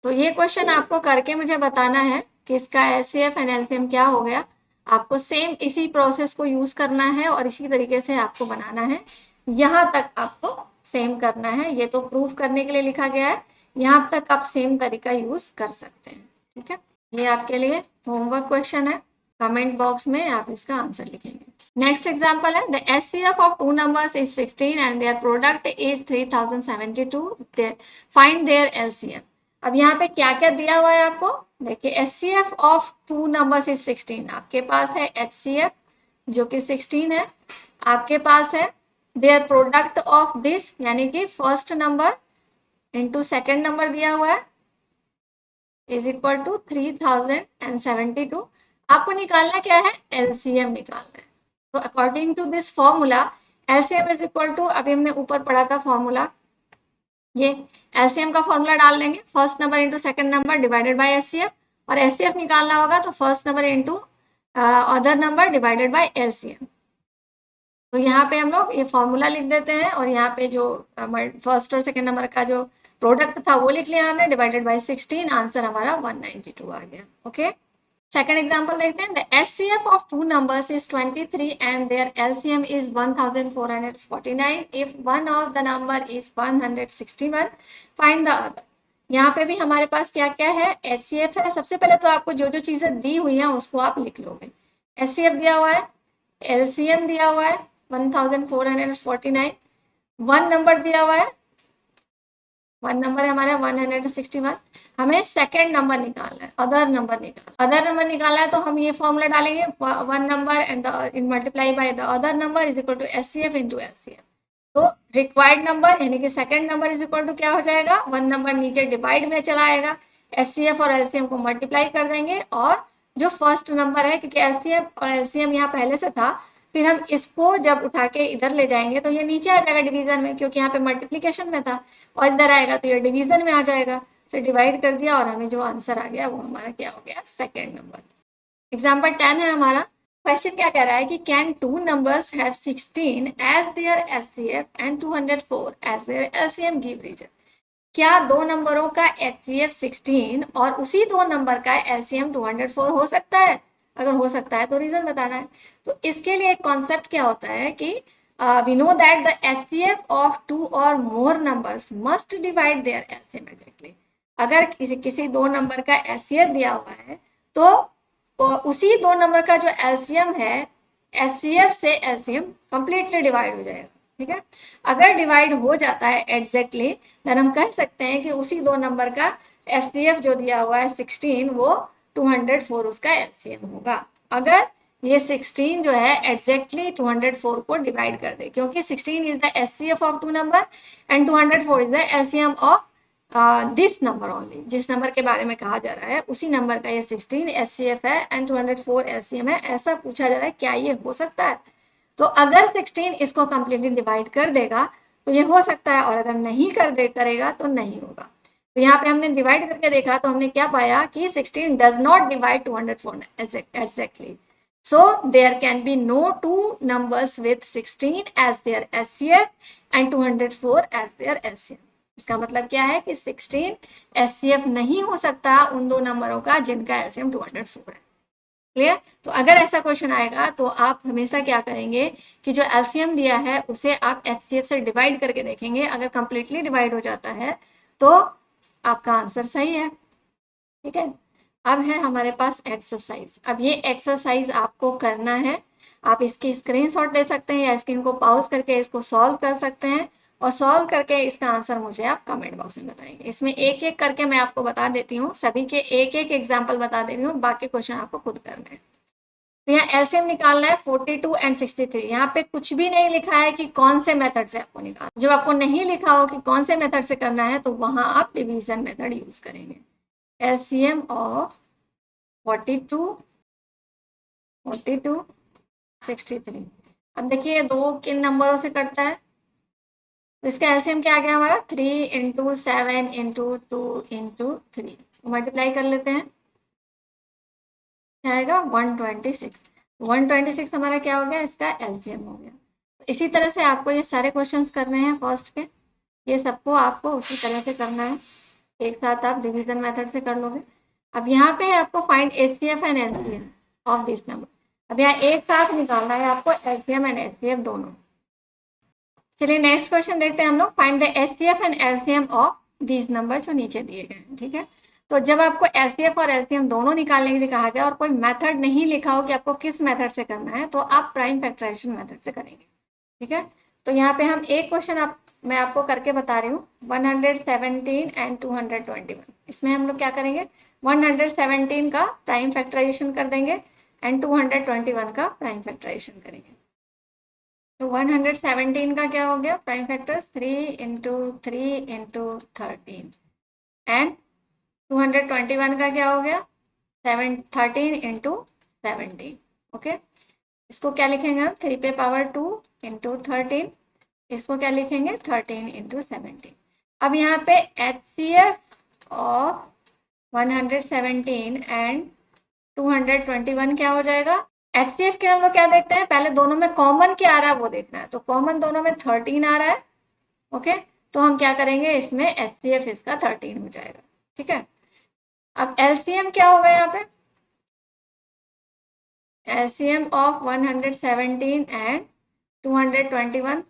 तो ये क्वेश्चन आपको करके मुझे बताना है कि इसका एचसीएफ एंड एलसीएम क्या हो गया। आपको सेम इसी प्रोसेस को यूज करना है और इसी तरीके से आपको बनाना है, यहाँ तक आपको सेम करना है। ये तो प्रूफ करने के लिए लिखा गया है, यहाँ तक आप सेम तरीका यूज कर सकते हैं, ठीक है। ये आपके लिए होमवर्क क्वेश्चन है, कमेंट बॉक्स में आप इसका आंसर लिखेंगे। नेक्स्ट एग्जांपल है, the HCF of two numbers is 16 and their product is 3072, find their LCM. अब यहाँ पे क्या क्या दिया हुआ है आपको देखिए, HCF of two numbers is 16, आपके पास है एचसीएफ जो कि 16 है, आपके पास है देयर प्रोडक्ट ऑफ दिस यानी कि first number into second number दिया हुआ है इज इक्वल टू 3072। आपको निकालना क्या है, एलसीएम निकालना है। तो according to this formula LCM is equal to, अभी हमने ऊपर पढ़ा था फॉर्मूला, ये एलसीएम का फॉर्मूला डाल देंगे, first number into second number divided by HCF, और एचसीएफ निकालना होगा तो first number into other number divided by LCM. तो यहाँ पे हम लोग ये फॉर्मूला लिख देते हैं और यहाँ पे जो फर्स्ट और सेकंड नंबर का जो प्रोडक्ट था वो लिख लिया हमने डिवाइडेड बाय 16, आंसर हमारा 192 आ गया। ओके, सेकंड एग्जांपल देखते हैं। The HCF of two numbers is 23 and their LCM is 1449 if one of the number is 161, find the other. यहाँ पे भी हमारे पास क्या क्या है, एचसीएफ है। सबसे पहले तो आपको जो जो चीजें दी हुई हैं उसको आप लिख लोगे। एचसीएफ दिया हुआ है, एलसीएम दिया हुआ है 1449, वन नंबर दिया हुआ है, वन नंबर है हमारा 161, हमें सेकेंड नंबर निकालना है, अदर नंबर निकालना है। तो हम ये फॉर्मूला डालेंगे, one number and in multiply by the other number is equal to HCF into LCM. तो रिक्वायर्ड नंबर यानी कि second number is equal to क्या हो जाएगा, वन नंबर नीचे डिवाइड में चला आएगा, एचसीएफ और एलसीएम को मल्टीप्लाई कर देंगे और जो फर्स्ट नंबर है, क्योंकि एचसीएफ और एलसीएम यहाँ पहले से था, फिर हम इसको जब उठा के इधर ले जाएंगे तो ये नीचे आ जाएगा डिवीजन में, क्योंकि यहाँ पे मल्टीप्लिकेशन में था, और इधर आएगा तो ये डिवीजन में आ जाएगा। तो डिवाइड कर दिया और हमें जो आंसर आ गया वो हमारा क्या हो गया, सेकेंड नंबर। एग्जाम्पल 10 है हमारा। क्वेश्चन क्या कह रहा है कि can two numbers have 16 as their HCF and 204 as their LCM, give reason. क्या दो नंबरों का HCF 16 और उसी दो नंबर का LCM 204 हो सकता है? अगर हो सकता है तो रीजन बताना है। तो इसके लिए एक कॉन्सेप्ट क्या होता है कि we know that the HCF of two और more numbers must divide their LCM exactly. अगर किसी दो नंबर का HCF दिया हुआ है तो उसी दो नंबर का जो LCM है HCF से LCM कंप्लीटली डिवाइड हो जाएगा। ठीक है, अगर डिवाइड हो जाता है एग्जैक्टली देन हम कह सकते हैं कि उसी दो नंबर का HCF जो दिया हुआ है 16 वो 204 उसका LCM होगा। अगर ये 16 जो है एग्जैक्टली 204 को डिवाइड कर दे, क्योंकि 16 is the HCF of two number and 204 is the LCM of this number only. जिस नंबर के बारे में कहा जा रहा है उसी नंबर का ये 16 HCF है एंड 204 LCM है। ऐसा पूछा जा रहा है, क्या ये हो सकता है? तो अगर 16 इसको कंप्लीटली डिवाइड कर देगा तो ये हो सकता है, और अगर नहीं करेगा तो नहीं होगा। तो यहाँ पे हमने डिवाइड करके देखा तो हमने क्या पाया कि 16 does not divide 204 exactly. So there can be no two numbers with 16 as their HCF and 204 as their LCM. इसका मतलब क्या है कि 16 HCF नहीं हो सकता उन दो नंबरों का जिनका LCM 204 है। क्लियर? तो अगर ऐसा क्वेश्चन आएगा तो आप हमेशा क्या करेंगे कि जो LCM दिया है उसे आप HCF से डिवाइड करके देखेंगे। अगर कंप्लीटली डिवाइड हो जाता है तो आपका आंसर सही है। ठीक है, अब है हमारे पास एक्सरसाइज। अब ये एक्सरसाइज आपको करना है। आप इसकी स्क्रीनशॉट ले सकते हैं या स्क्रीन को पॉज करके इसको सॉल्व कर सकते हैं, और सॉल्व करके इसका आंसर मुझे आप कमेंट बॉक्स में बताएंगे। इसमें एक एक करके मैं आपको बता देती हूँ, सभी के एक एक एग्जाम्पल बता दे रही हूँ, बाकी क्वेश्चन आपको खुद करना है। तो यहाँ एलसीएम निकालना है 42 एंड 63। यहाँ पे कुछ भी नहीं लिखा है कि कौन से मेथड से आपको निकालना। जब आपको नहीं लिखा हो कि कौन से मेथड से करना है तो वहां आप डिवीजन मेथड यूज करेंगे। LCM of 42, 63। अब देखिए दो किन नंबरों से कटता है, तो इसका एलसीएम क्या आ गया हमारा 3 इंटू 7 इंटू 2 इंटू 3। मल्टीप्लाई कर लेते हैं, क्या आएगा 126। 126 हमारा क्या हो गया, इसका एलसीएम हो गया। तो इसी तरह से आपको ये सारे क्वेश्चंस करने हैं फर्स्ट के, ये सबको आपको उसी तरह से करना है, एक साथ आप डिवीजन मेथड से कर लोगे। अब यहाँ पे आपको find HCF and LCM of this number. अब यहाँ एक साथ निकालना है आपको एलसीएम एंड एचसीएफ दोनों। चलिए नेक्स्ट क्वेश्चन देखते हैं हम लोग, find the HCF and LCM of this number जो नीचे दिए गए हैं। ठीक है, तो जब आपको एचसीएफ और एलसीएम दोनों निकालने के लिए कहा जाए और कोई मेथड नहीं लिखा हो कि आपको किस मेथड से करना है, तो आप प्राइम फैक्टराइजेशन मेथड से करेंगे। ठीक है, तो यहाँ पे हम एक क्वेश्चन मैं आपको करके बता रही हूँ, 117 एंड 221। इसमें हम लोग क्या करेंगे, 117 का प्राइम फैक्टराइजेशन कर देंगे एंड 221 का प्राइम फैक्टराइजेशन करेंगे। तो 117 का क्या हो गया prime factor 3 into 3 into 13 and 221 का क्या हो गया 13 इंटू 17। ओके, इसको क्या लिखेंगे हम 3 पे पावर 2 इंटू 13, इसको क्या लिखेंगे 13 इंटू 17। अब यहाँ पे HCF ऑफ 117 एंड 221 क्या हो जाएगा। HCF के हम लोग क्या देखते हैं, पहले दोनों में कॉमन क्या आ रहा है वो देखना है। तो कॉमन दोनों में 13 आ रहा है। ओके, तो हम क्या करेंगे इसमें HCF इसका 13 हो जाएगा। ठीक है, अब LCM क्या होगा यहाँ पे, LCM ऑफ 117 एंड 221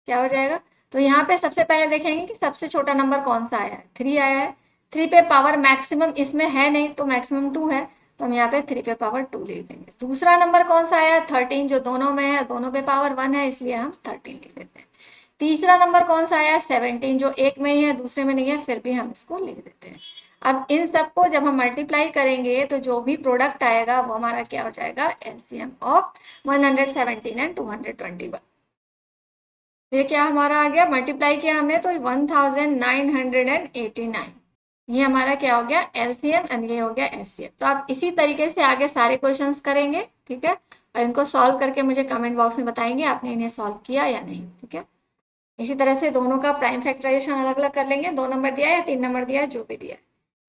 क्या हो जाएगा। तो यहाँ पे सबसे पहले देखेंगे कि सबसे छोटा नंबर कौन सा आया है, 3 आया है। 3 पे पावर मैक्सिमम इसमें है नहीं तो मैक्सिमम 2 है, तो हम यहाँ पे 3 पे पावर 2 लिख देंगे। दूसरा नंबर कौन सा आया 13, जो दोनों में है, दोनों पे पावर 1 है इसलिए हम 13 लिख देते हैं। तीसरा नंबर कौन सा आया 17, जो एक में ही है दूसरे में नहीं है, फिर भी हम इसको लिख देते हैं। अब इन सबको जब हम मल्टीप्लाई करेंगे तो जो भी प्रोडक्ट आएगा वो हमारा क्या हो जाएगा, एलसीएम ऑफ 117 एंड 221। ये क्या हमारा आ गया, मल्टीप्लाई किया हमने तो 1989, ये हमारा क्या हो गया एलसीएम एंड ये हो गया एचसीएफ। तो आप इसी तरीके से आगे सारे क्वेश्चंस करेंगे। ठीक है, और इनको सॉल्व करके मुझे कमेंट बॉक्स में बताएंगे आपने इन्हें सॉल्व किया या नहीं। ठीक है, इसी तरह से दोनों का प्राइम फैक्टराइजेशन अलग अलग कर लेंगे, 2 नंबर दिया है या 3 नंबर दिया है, जो भी दिया है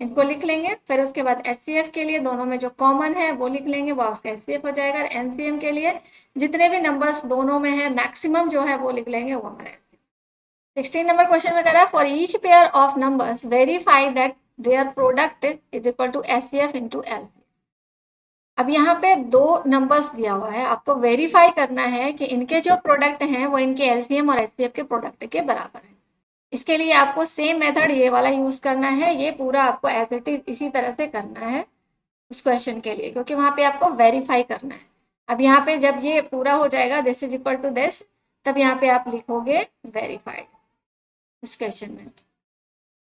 इनको लिख लेंगे। फिर उसके बाद एचसीएफ के लिए दोनों में जो कॉमन है वो लिख लेंगे, वो उसका एचसीएफ हो जाएगा। एनसीएम के लिए जितने भी नंबर्स दोनों में है मैक्सिमम जो है वो लिख लेंगे, वो हमारा 16 नंबर क्वेश्चन में कह रहा है for each pair of numbers verify that their product is equal to HCF into LCM. अब यहाँ पे दो नंबर्स दिया हुआ है, आपको वेरीफाई करना है कि इनके जो प्रोडक्ट हैं वो इनके एलसीएम और एचसीएफ के प्रोडक्ट के बराबर है। इसके लिए आपको सेम मेथड ये वाला यूज करना है, ये पूरा आपको एज इट इज इसी तरह से करना है उस क्वेश्चन के लिए, क्योंकि वहां पे आपको वेरीफाई करना है। अब यहाँ पे जब ये पूरा हो जाएगा this is equal to this, तब यहाँ पे आप लिखोगे वेरीफाइड इस क्वेश्चन में।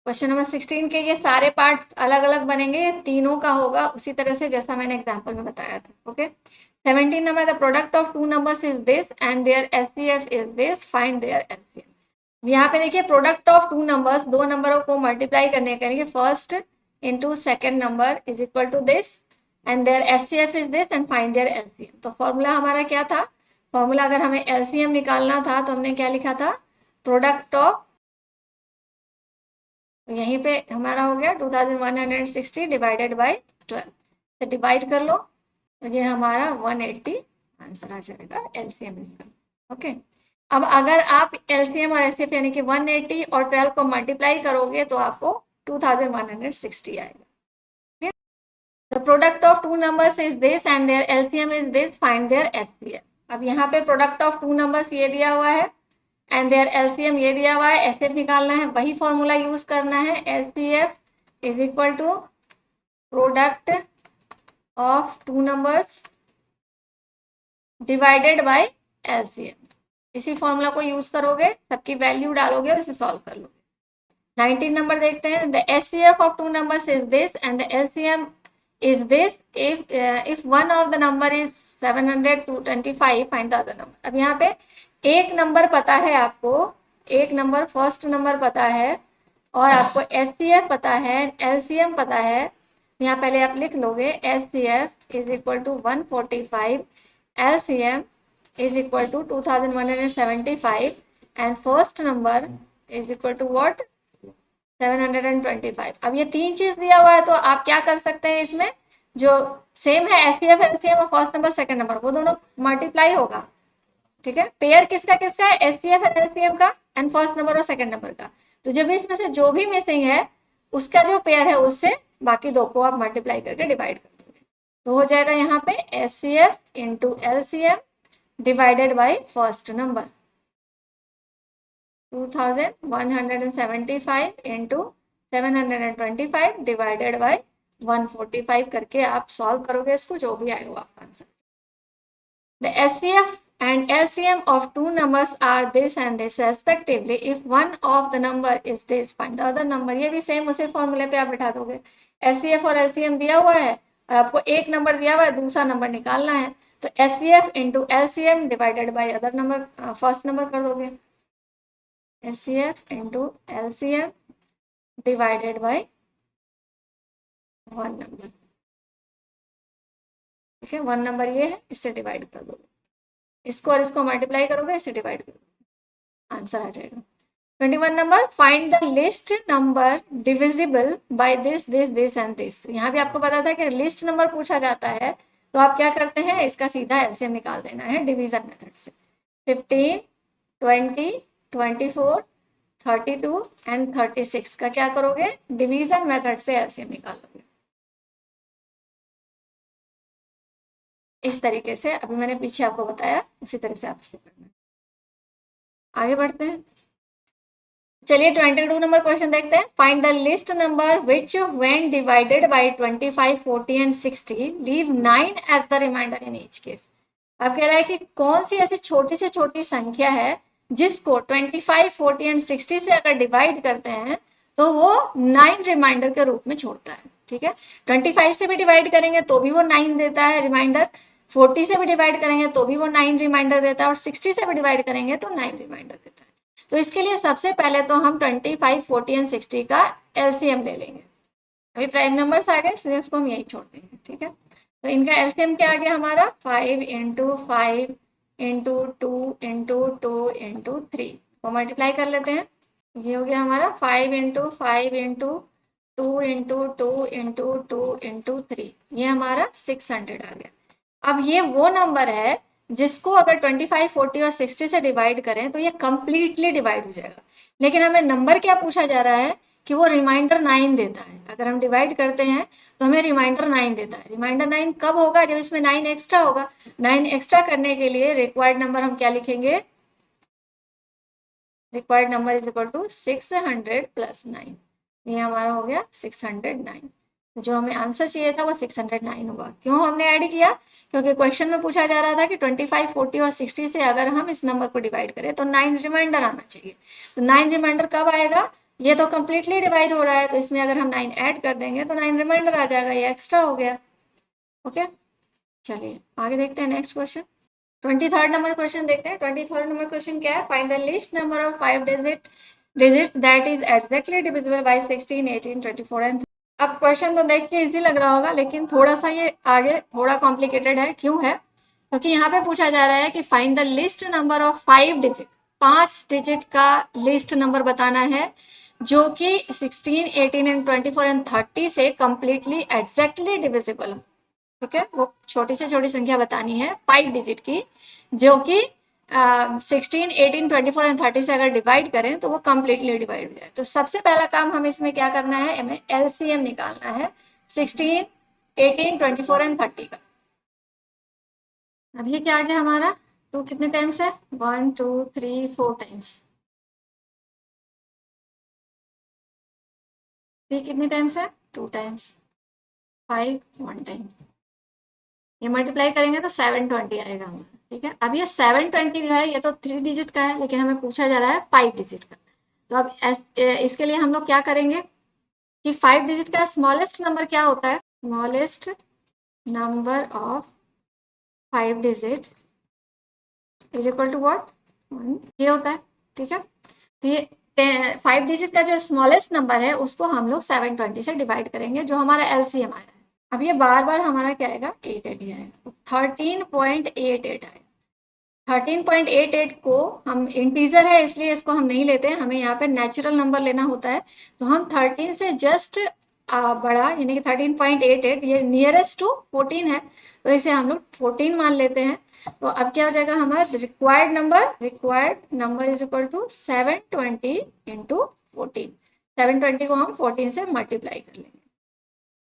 क्वेश्चन नंबर 16 के ये सारे पार्ट्स अलग अलग बनेंगे, ये तीनों का होगा उसी तरह से जैसा मैंने एग्जांपल में बताया था। Okay 17 number the product of two numbers is this and their HCF is this, find their LCM. यहाँ पे देखिए प्रोडक्ट ऑफ टू नंबर्स, दो नंबरों को मल्टीप्लाई करने करेंगे, first into second number is equal to this and their HCF is this and find their LCM. तो formula हमारा क्या था, फॉर्मूला अगर हमें एलसीएम निकालना था तो हमने क्या लिखा था, प्रोडक्ट ऑफ, तो यहीं पे हमारा हो गया 2160 डिवाइडेड बाई 12 से डिवाइड कर लो तो ये हमारा 180 आंसर आ जाएगा एलसीएम इसका। ओके अब अगर आप एलसीएम और एचसीएफ यानी कि 180 और 12 को मल्टीप्लाई करोगे तो आपको 2160 आएगा। The product of two numbers is this and their LCM is this, find their HCF. अब यहाँ पे प्रोडक्ट ऑफ टू नंबर्स ये दिया हुआ है एंड देयर एलसीएम ये दिया हुआ है, एचसीएफ निकालना है, वही फॉर्मूला यूज करना है, HCF is equal to product of two numbers divided by LCM. इसी फॉर्मूला को यूज करोगे, सबकी वैल्यू डालोगे और इसे सॉल्व कर लोगे। 19 नंबर देखते हैं, the HCF of two numbers is this and the LCM is this if one of the number is 725, find the other number. अब यहाँ पे एक नंबर पता है आपको, एक नंबर फर्स्ट नंबर पता है और आपको एचसीएफ पता है, एलसीएम पता है। यहाँ पहले आप लिख लोगे HCF is equal to 145, LCM is equal to 2175 and first number is equal to what 725। अब ये तीन चीज दिया हुआ है तो आप क्या कर सकते हैं, इसमें जो सेम है एचसीएफ एलसीएम और फर्स्ट नंबर सेकंड नंबर वो दोनों मल्टीप्लाई होगा। ठीक है, पेयर किसका किसका है, एचसीएफ एंड एलसीएम का एंड फर्स्ट नंबर और सेकंड नंबर का। तो जब इसमें से जो भी मिसिंग है उसका जो पेयर है उससे बाकी दो को आप मल्टीप्लाई करके डिवाइड कर दोगे, तो हो जाएगा यहाँ पे HCF into LCM divided by first number 2175 into 725 divided by 145 करके आप सॉल्व करोगे इसको, जो भी आएगा आपका answer. The HCF and LCM of two numbers are this and this respectively. If one of the number is this, find the other number. ये भी सेम उसी फॉर्मूले पे आप बिठा दोगे, SCF और LCM दिया हुआ है और आपको एक नंबर दिया हुआ है, दूसरा नंबर निकालना है, तो SCF into LCM divided by other number, first number कर दोगे, SCF into LCM divided by one number. ठीक है, वन नंबर ये है, इससे डिवाइड कर दोगे, इसको और इसको मल्टीप्लाई करोगे, इससे डिवाइड करोगे, आंसर आ जाएगा। 21 number, find the least number divisible by this this this and this. यहाँ भी आपको पता था कि लिस्ट नंबर पूछा जाता है तो आप क्या करते हैं, इसका सीधा एलसीएम निकाल देना है डिवीजन मेथड से। 15, 20, 24, 32 एंड 36 का क्या करोगे, डिवीजन मेथड से एलसीएम निकालोगे। इस तरीके से अभी मैंने पीछे आपको बताया, उसी तरह से आप इसको करना है। आगे बढ़ते हैं, चलिए 22 नंबर क्वेश्चन देखते हैं। Find the least number which when divided by 25, 40 and 60 leave 9 as the remainder in each case. अब कह रहा है कि कौन सी ऐसी छोटी से छोटी संख्या है जिसको 25, 40 एंड 60 से अगर डिवाइड करते हैं तो वो 9 रिमाइंडर के रूप में छोड़ता है। ठीक है, 25 से भी डिवाइड करेंगे तो भी वो 9 देता है रिमाइंडर, 40 से भी डिवाइड करेंगे तो भी वो 9 रिमाइंडर देता है और 60 से भी डिवाइड करेंगे तो 9 रिमाइंडर देता है। तो इसके लिए सबसे पहले तो हम 25, 40 एंड 60 का एलसीएम ले लेंगे। अभी प्राइम नंबर्स आ गए इसलिए उसको हम यही छोड़ देंगे। ठीक है, तो इनका एलसीएम क्या आ गया हमारा, 5 इंटू 5 इंटू 2 इंटू 2 इंटू 3 को मल्टीप्लाई कर लेते हैं। ये हो गया हमारा 5 into 5 into 2 into 2 into 2 into 3, ये हमारा 600 आ गया। अब ये वो नंबर है जिसको अगर 25, 40 और 60 से डिवाइड करें तो ये कंप्लीटली डिवाइड हो जाएगा। लेकिन हमें नंबर क्या पूछा जा रहा है कि वो रिमाइंडर 9 देता है। अगर हम डिवाइड करते हैं तो हमें रिमाइंडर 9 देता है। रिमाइंडर 9 कब होगा? जब इसमें 9 एक्स्ट्रा होगा। 9 एक्स्ट्रा करने के लिए रिक्वायर्ड नंबर हम क्या लिखेंगे? Required number is equal to 600 plus 9। ये हमारा हो गया 609। जो हमें आंसर चाहिए था वो 609 हुआ। क्यों हमने ऐड किया? क्योंकि क्वेश्चन में पूछा जा रहा था कि 25, 40 और 60 से अगर हम इस नंबर को डिवाइड करें तो 9 रिमाइंडर आना चाहिए। तो 9 रिमाइंडर कब आएगा? ये तो कंप्लीटली डिवाइड हो रहा है, तो इसमें अगर हम 9 ऐड कर देंगे तो 9 रिमाइंडर आ जाएगा, ये एक्स्ट्रा हो गया। ओके, चलिए आगे देखते हैं next question. 23rd number question देखते हैं। 23rd नंबर क्वेश्चन क्या है? Find the least number of 5 digits that is exactly divisible by 16, 18, 24 and. अब क्वेश्चन तो देख के इजी लग रहा होगा, लेकिन थोड़ा सा ये आगे थोड़ा कॉम्प्लिकेटेड है। क्यों है? क्योंकि यहाँ पे पूछा जा रहा है कि find the least number of 5 digit, 5 digit का लिस्ट नंबर बताना है जो कि 16, 18 एंड 24 एंड 30 से कंप्लीटली एग्जैक्टली डिविजिबल हो। ठीक है, वो छोटी से छोटी संख्या बतानी है 5 डिजिट की, जो कि 16, 18, 24 एंड 30 से अगर डिवाइड करें तो वो कंप्लीटली डिवाइड हो जाए। तो सबसे पहला काम हमें इसमें क्या करना है? हमें एलसीएम निकालना है 16, 18, 24 एंड 30 का। अब ये क्या आ गया हमारा? 2 कितने टाइम्स है? 1, 2, 3, 4 टाइम्स। 3 कितने टाइम्स है? 2 टाइम्स। 5 1 टाइम। ये मल्टीप्लाई करेंगे तो 720 आएगा हमारा। ठीक है, अब ये 720 जो है ये तो 3 डिजिट का है, लेकिन हमें पूछा जा रहा है 5 डिजिट का। तो अब इसके लिए हम लोग क्या करेंगे कि 5 डिजिट का स्मॉलेस्ट नंबर क्या होता है? Smallest number of 5 digit is equal to what? 1, ये होता है। ठीक है, तो ये 5 डिजिट का जो स्मॉलेस्ट नंबर है उसको हम लोग 720 से डिवाइड करेंगे, जो हमारा एलसीएम आया है। अब ये बार बार हमारा क्या आएगा? 88 ही आएगा। 13.88 आएगा। 13.88 को हम इंटीजर है इसलिए इसको हम नहीं लेते हैं, हमें यहाँ पे नेचुरल नंबर लेना होता है। तो हम 13 से जस्ट बड़ा यानी कि 13.88, ये नियरेस्ट टू 14 है, तो इसे हम लोग 14 मान लेते हैं। तो अब क्या हो जाएगा हमारा? Required number is equal to 720 into 14। 720 को हम 14 से मल्टीप्लाई कर लेंगे,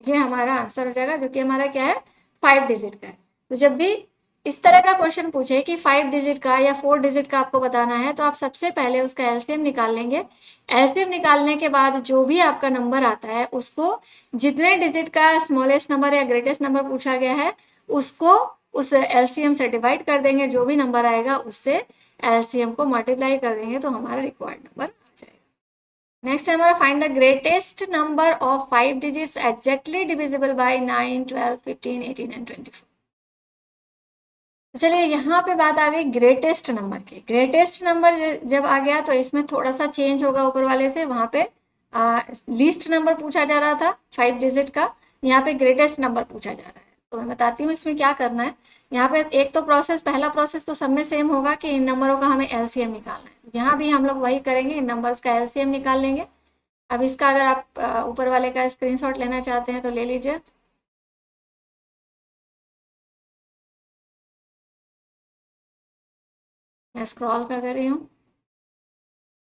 ये हमारा आंसर हो जाएगा, जो कि हमारा क्या है? 5 डिजिट का है। तो जब भी इस तरह का क्वेश्चन पूछे कि 5 डिजिट का या 4 डिजिट का आपको बताना है, तो आप सबसे पहले उसका एलसीएम निकाल लेंगे। एलसीएम निकालने के बाद जो भी आपका नंबर आता है उसको जितने डिजिट का स्मॉलेस्ट नंबर या ग्रेटेस्ट नंबर पूछा गया है उसको उस एलसीएम से डिवाइड कर देंगे। जो भी नंबर आएगा उससे एलसीएम को मल्टीप्लाई कर देंगे तो हमारा रिक्वायर्ड नंबर आ जाएगा। नेक्स्ट है हमारा find the greatest number of 5 digits exactly divisible by 9, 12, 15, 18 and 24। चलिए यहाँ पे बात आ गई ग्रेटेस्ट नंबर की। ग्रेटेस्ट नंबर जब आ गया तो इसमें थोड़ा सा चेंज होगा ऊपर वाले से। वहाँ पे लीस्ट नंबर पूछा जा रहा था 5 डिजिट का, यहाँ पे ग्रेटेस्ट नंबर पूछा जा रहा है। तो मैं बताती हूँ इसमें क्या करना है। यहाँ पे एक तो पहला प्रोसेस तो सब में सेम होगा कि इन नंबरों का हमें एलसीएम निकालना है। यहाँ भी हम लोग वही करेंगे, इन नंबर्स का एलसीएम निकाल लेंगे। अब इसका अगर आप ऊपर वाले का स्क्रीनशॉट लेना चाहते हैं तो ले लीजिए। मैं स्क्रॉल कर दे रही हूँ,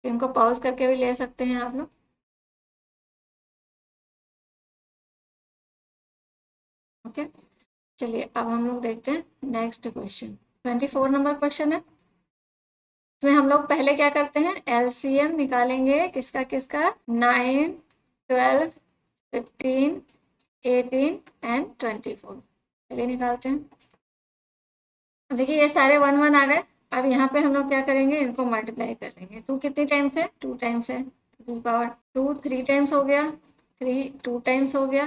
इनको पॉज करके भी ले सकते हैं आप लोग। ओके, चलिए अब हम लोग देखते हैं नेक्स्ट क्वेश्चन। 24 नंबर क्वेश्चन है। इसमें हम लोग पहले क्या करते हैं? एलसीएम निकालेंगे किसका किसका? 9, 12, 15, 18 एंड 24। चलिए निकालते हैं। देखिए ये सारे 1 1 आ गए। अब यहाँ पे हम लोग क्या करेंगे? इनको मल्टीप्लाई कर लेंगे। 2 कितनी टाइम्स है? 2 टाइम्स है। 2 पावर 2 3 टाइम्स हो गया, 3 2 टाइम्स हो गया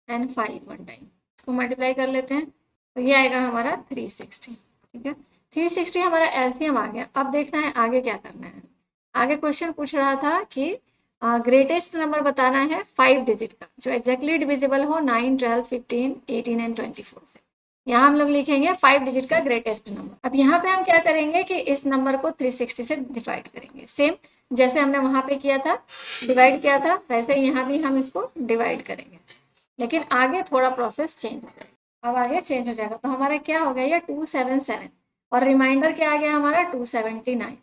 एंड 5 1 टाइम। इसको मल्टीप्लाई कर लेते हैं तो ये आएगा हमारा 360। ठीक है, 360 हमारा एलसीएम आ गया। अब देखना है आगे क्या करना है। आगे क्वेश्चन पूछ रहा था कि ग्रेटेस्ट नंबर बताना है 5 डिजिट का जो एग्जैक्टली डिविजिबल हो 9, 12, 15, 18 एंड 24 से। यहाँ हम लोग लिखेंगे 5 डिजिट का ग्रेटेस्ट नंबर। अब यहाँ पे हम क्या करेंगे कि इस नंबर को 360 से डिवाइड करेंगे। सेम जैसे हमने वहां पे किया था, डिवाइड किया था, वैसे यहाँ भी हम इसको डिवाइड करेंगे, लेकिन आगे थोड़ा प्रोसेस चेंज हो जाएगा। अब आगे चेंज हो जाएगा, तो हमारा क्या हो गया, ये 277 और रिमाइंडर क्या आ गया हमारा 279।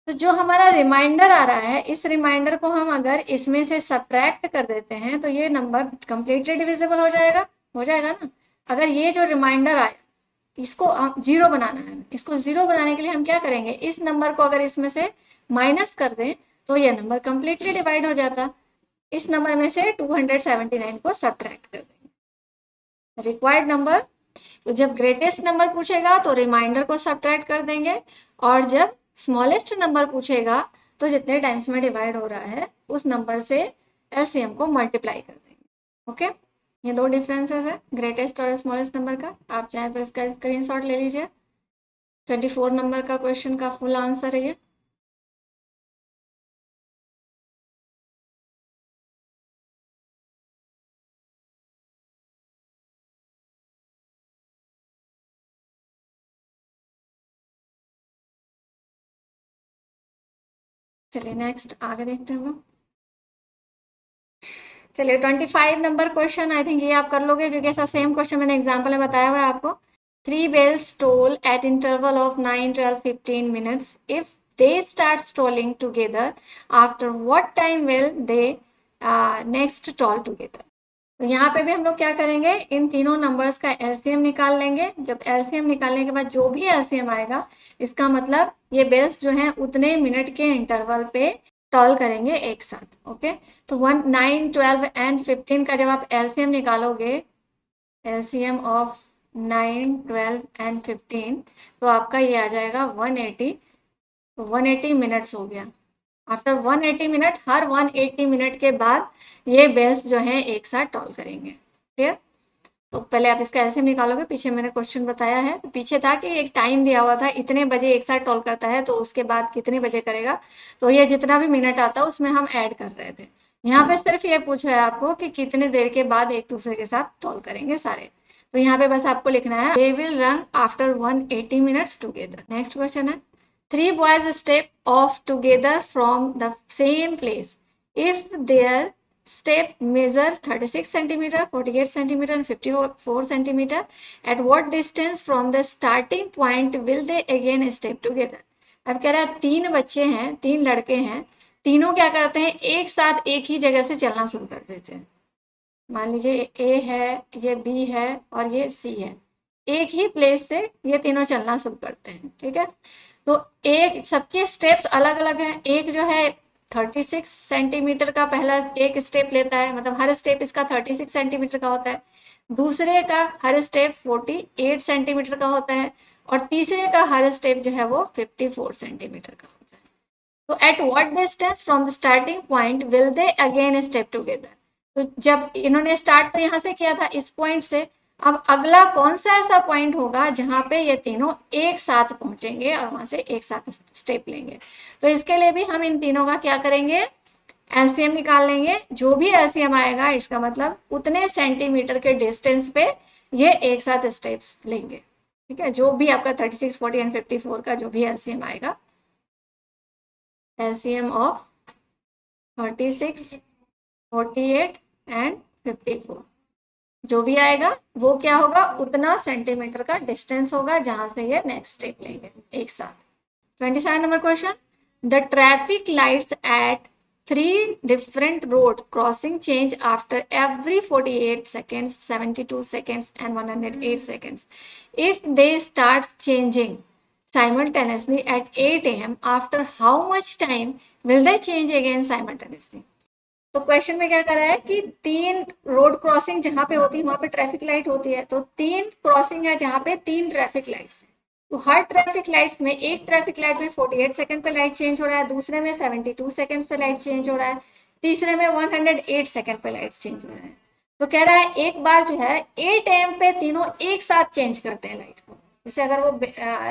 तो जो हमारा रिमाइंडर आ रहा है, इस रिमाइंडर को हम अगर इसमें से सब्ट्रैक्ट कर देते हैं तो ये नंबर कंप्लीटली डिविजिबल हो जाएगा ना। अगर ये जो रिमाइंडर आया इसको जीरो बनाना है, इसको जीरो बनाने के लिए हम क्या करेंगे, इस नंबर को अगर इसमें से माइनस कर दें तो ये नंबर कंप्लीटली डिवाइड हो जाता। इस नंबर में से 279 को सब्ट्रैक्ट कर देंगे। रिक्वायर्ड नंबर, तो जब ग्रेटेस्ट नंबर पूछेगा तो रिमाइंडर को सब्ट्रैक्ट कर देंगे, और जब स्मॉलेस्ट नंबर पूछेगा तो जितने टाइम्स में डिवाइड हो रहा है उस नंबर से एलसीएम को मल्टीप्लाई कर देंगे। ओके, ये दो डिफरेंसेस है ग्रेटेस्ट और स्मॉलेस्ट नंबर का। आप चाहें तो इसका स्क्रीनशॉट ले लीजिए। 24 नंबर का क्वेश्चन का फुल आंसर है ये। चलिए नेक्स्ट आगे देखते हैं हम लोग। चलिए 25 नंबर क्वेश्चन, आई थिंक ये आप कर लोगे क्योंकि ऐसा सेम क्वेश्चन मैंने एग्जाम्पल में बताया हुआ है आपको। 3 bells toll at interval of 9, 12, 15 minutes. If they start tolling together, after what time will they next toll together? तो यहाँ पे भी हम लोग क्या करेंगे, इन तीनों नंबर्स का एलसीएम निकाल लेंगे। जब एलसीएम निकालने के बाद जो भी एलसीएम आएगा, इसका मतलब ये बेल्स जो हैं उतने मिनट के इंटरवल पे टॉल करेंगे एक साथ। ओके, तो 1, 9, 12 एंड 15 का जब आप एलसीएम निकालोगे, एलसीएम ऑफ 9, 12 एंड 15, तो आपका ये आ जाएगा 180। तो 180 मिनट्स हो गया। आफ्टर 180 मिनट, हर 180 मिनट के बाद ये बेल्स जो है एक साथ टॉल करेंगे। क्लियर? तो पहले आप इसका ऐसे निकालोगे, पीछे मैंने क्वेश्चन बताया है। तो पीछे था कि एक टाइम दिया हुआ था, इतने बजे एक साथ टॉल करता है, तो उसके बाद कितने बजे करेगा, तो ये जितना भी मिनट आता है उसमें हम ऐड कर रहे थे। यहाँ पे सिर्फ ये पूछ रहा है आपको कि कितने देर के बाद एक दूसरे के साथ टॉल करेंगे सारे। तो यहाँ पे बस आपको लिखना है they will run after 180 minutes together. Next question है, 3 boys step off together from the same place. If their step measure 36 centimeter, 48 centimeter and 54 centimeter, at what distance from the starting point will they again step together? अब कह रहा है 3 बच्चे हैं, 3 लड़के हैं, तीनों क्या करते हैं, एक साथ एक ही जगह से चलना शुरू कर देते हैं। मान लीजिए ए है, ये बी है और ये सी है, एक ही प्लेस से ये तीनों चलना शुरू करते हैं। ठीक है, तो एक सबके स्टेप्स अलग अलग हैं। एक जो है 36 सेंटीमीटर का पहला एक स्टेप लेता है, मतलब हर स्टेप इसका 36 सेंटीमीटर का होता है। दूसरे का हर स्टेप 48 सेंटीमीटर का होता है, और तीसरे का हर स्टेप जो है वो 54 सेंटीमीटर का होता है। तो at what distance from the starting point will they again step together? तो जब इन्होंने स्टार्ट तो यहाँ से किया था, इस पॉइंट से, अब अगला कौन सा ऐसा पॉइंट होगा जहां पे ये तीनों एक साथ पहुंचेंगे और वहां से एक साथ स्टेप लेंगे? तो इसके लिए भी हम इन तीनों का क्या करेंगे, एलसीएम निकाल लेंगे। जो भी एलसीएम आएगा इसका मतलब उतने सेंटीमीटर के डिस्टेंस पे ये एक साथ स्टेप्स लेंगे। ठीक है, जो भी आपका 36, 40 एंड 54 का जो भी एलसीएम आएगा, एलसीएम ऑफ 36, 48 एंड 54, जो भी आएगा वो क्या होगा, उतना सेंटीमीटर का डिस्टेंस होगा जहां से ये नेक्स्ट स्टेप लेंगे एक साथ। 27 number question, the traffic lights at 3 different road crossing change after every 48 seconds, 72 seconds and 108 seconds. If they start changing simultaneously at 8 a.m. after how much time will they change again simultaneously? तो question में क्या कर रहा है कि 3 road crossing जहां पे होती है वहां पे ट्रैफिक लाइट होती है। तो 3 क्रॉसिंग है जहां पे 3 ट्रैफिक लाइट्स है। तो हर ट्रैफिक लाइट्स में, एक ट्रैफिक लाइट में 48 सेकंड पे लाइट चेंज हो रहा है, दूसरे में 72 सेकंड पे लाइट चेंज हो रहा है, तीसरे में 108 सेकंड पे लाइट चेंज हो रहा है। तो कह रहा है एक बार जो है 8 AM पे तीनों एक साथ चेंज करते हैं लाइट को। जैसे अगर वो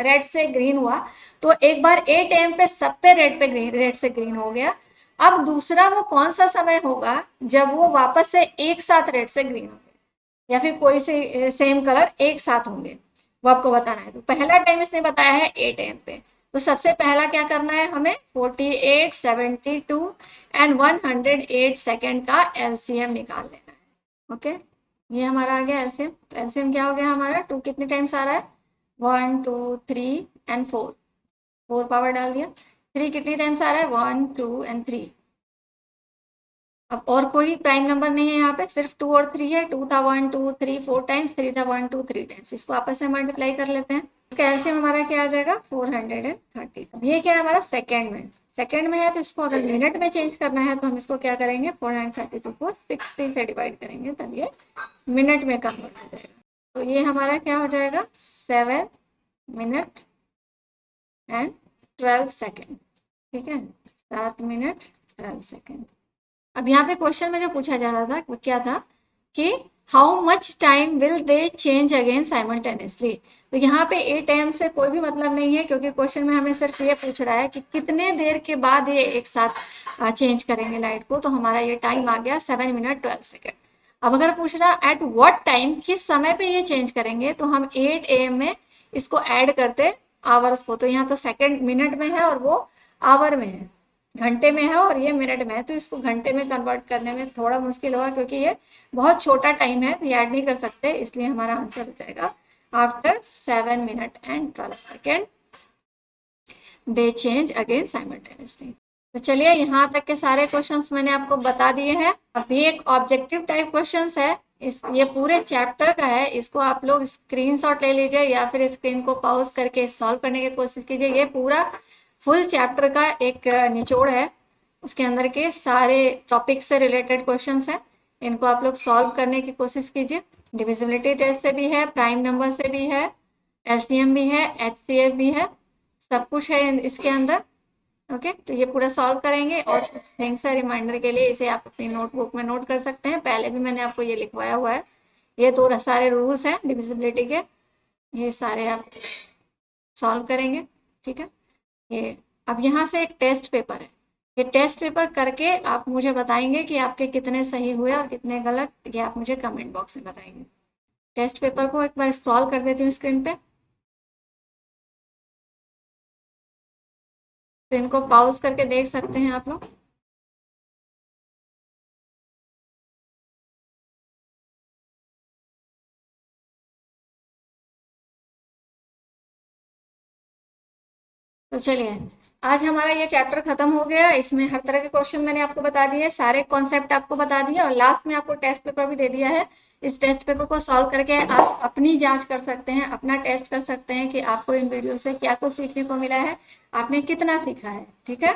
रेड से ग्रीन हुआ तो एक बार 8 AM पे सब पे रेड से ग्रीन हो गया। अब दूसरा वो कौन सा समय होगा जब वो वापस से एक साथ रेड से ग्रीन होंगे, या फिर कोई से सेम कलर एक साथ होंगे, वो आपको बताना है। तो पहला टाइम इसने बताया है 8 AM पे। तो सबसे पहला क्या करना है हमें, 48, 72 एंड 108 सेकेंड का एलसीएम निकाल लेना है। ओके, ये हमारा आ गया एलसीएम। तो एलसीएम क्या हो गया हमारा, 2 कितने टाइम्स आ रहा है, 1 2 3 एंड 4, 4 पावर डाल दिया। 3 कितनी टाइम्स आ रहा है, 1 2 एंड 3। अब और कोई प्राइम नंबर नहीं है यहाँ पे, सिर्फ 2 और 3 है। 2 था 1 2 3 4 टाइम्स, 3 था 1 2 3 टाइम्स। इसको आपस में मल्टीप्लाई कर लेते हैं। इसका एलसीएम हमारा क्या आ जाएगा, 430। अब ये क्या है हमारा सेकेंड में, सेकेंड में है तो इसको अगर मिनट में चेंज करना है तो हम इसको क्या करेंगे, 432 को 60 से डिवाइड करेंगे तब ये मिनट में कन्वर्ट हो जाएगा। तो ये हमारा क्या हो जाएगा, 7 मिनट एंड 12 सेकेंड। ठीक है, 7 मिनट 12 सेकेंड। अब यहाँ पे क्वेश्चन में जो पूछा जा रहा था वो क्या था कि how much time will they change again simultaneously. तो यहाँ पे 8 AM से कोई भी मतलब नहीं है, क्योंकि क्वेश्चन में हमें सिर्फ ये पूछ रहा है कि कितने देर के बाद ये एक साथ चेंज करेंगे लाइट को। तो हमारा ये टाइम आ गया 7 मिनट 12 सेकेंड। अब अगर पूछ रहा एट व्हाट टाइम, किस समय पे ये चेंज करेंगे, तो हम 8 AM में इसको ऐड करते आवर्स को। तो यहाँ तो सेकेंड मिनट में है और वो आवर में है, घंटे में है और ये मिनट में है। तो इसको घंटे में कन्वर्ट करने में थोड़ा मुश्किल होगा, क्योंकि ये बहुत छोटा टाइम है तो ये ऐड नहीं कर सकते। इसलिए हमारा आंसर हो जाएगा after 7 minute and 12 second they change again simultaneously. तो चलिए यहाँ तक के सारे क्वेश्चंस मैंने आपको बता दिए हैं। अभी एक ऑब्जेक्टिव टाइप क्वेश्चंस है, इस ये पूरे चैप्टर का है। इसको आप लोग स्क्रीनशॉट ले लीजिए या फिर स्क्रीन को पॉज करके सॉल्व करने की कोशिश कीजिए। ये पूरा फुल चैप्टर का एक निचोड़ है, उसके अंदर के सारे टॉपिक से रिलेटेड क्वेश्चंस हैं। इनको आप लोग सॉल्व करने की कोशिश कीजिए। डिविजिबिलिटी टेस्ट से भी है, प्राइम नंबर से भी है, एलसीएम भी है, एचसीएफ भी है, सब कुछ है इसके अंदर। ओके, तो ये पूरा सॉल्व करेंगे। और थैंक्स है रिमाइंडर के लिए, इसे आप अपनी नोटबुक में नोट कर सकते हैं। पहले भी मैंने आपको ये लिखवाया हुआ है। ये तो सारे रूल्स हैं डिविजिबिलिटी के, ये सारे आप सॉल्व करेंगे। ठीक है, ये अब यहाँ से एक टेस्ट पेपर है, ये टेस्ट पेपर करके आप मुझे बताएंगे कि आपके कितने सही हुए और कितने गलत, ये आप मुझे कमेंट बॉक्स में बताएंगे। टेस्ट पेपर को एक बार स्क्रॉल कर देती हूँ स्क्रीन पे, तो इनको पॉज करके देख सकते हैं आप लोग। तो चलिए, आज हमारा ये चैप्टर खत्म हो गया। इसमें हर तरह के क्वेश्चन मैंने आपको बता दिए, सारे कॉन्सेप्ट आपको बता दिए और लास्ट में आपको टेस्ट पेपर भी दे दिया है। इस टेस्ट पेपर को सॉल्व करके आप अपनी जांच कर सकते हैं, अपना टेस्ट कर सकते हैं कि आपको इन वीडियो से क्या कुछ सीखने को मिला है, आपने कितना सीखा है। ठीक है,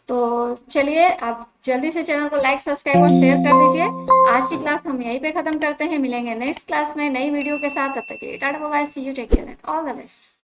तो चलिए आप जल्दी से चैनल को लाइक सब्सक्राइब और शेयर कर दीजिए। आज की क्लास हम यहीं पे खत्म करते हैं, मिलेंगे नेक्स्ट क्लास में नई वीडियो के साथ। तब तक के लिए tata bye bye, see you, take care and all the best.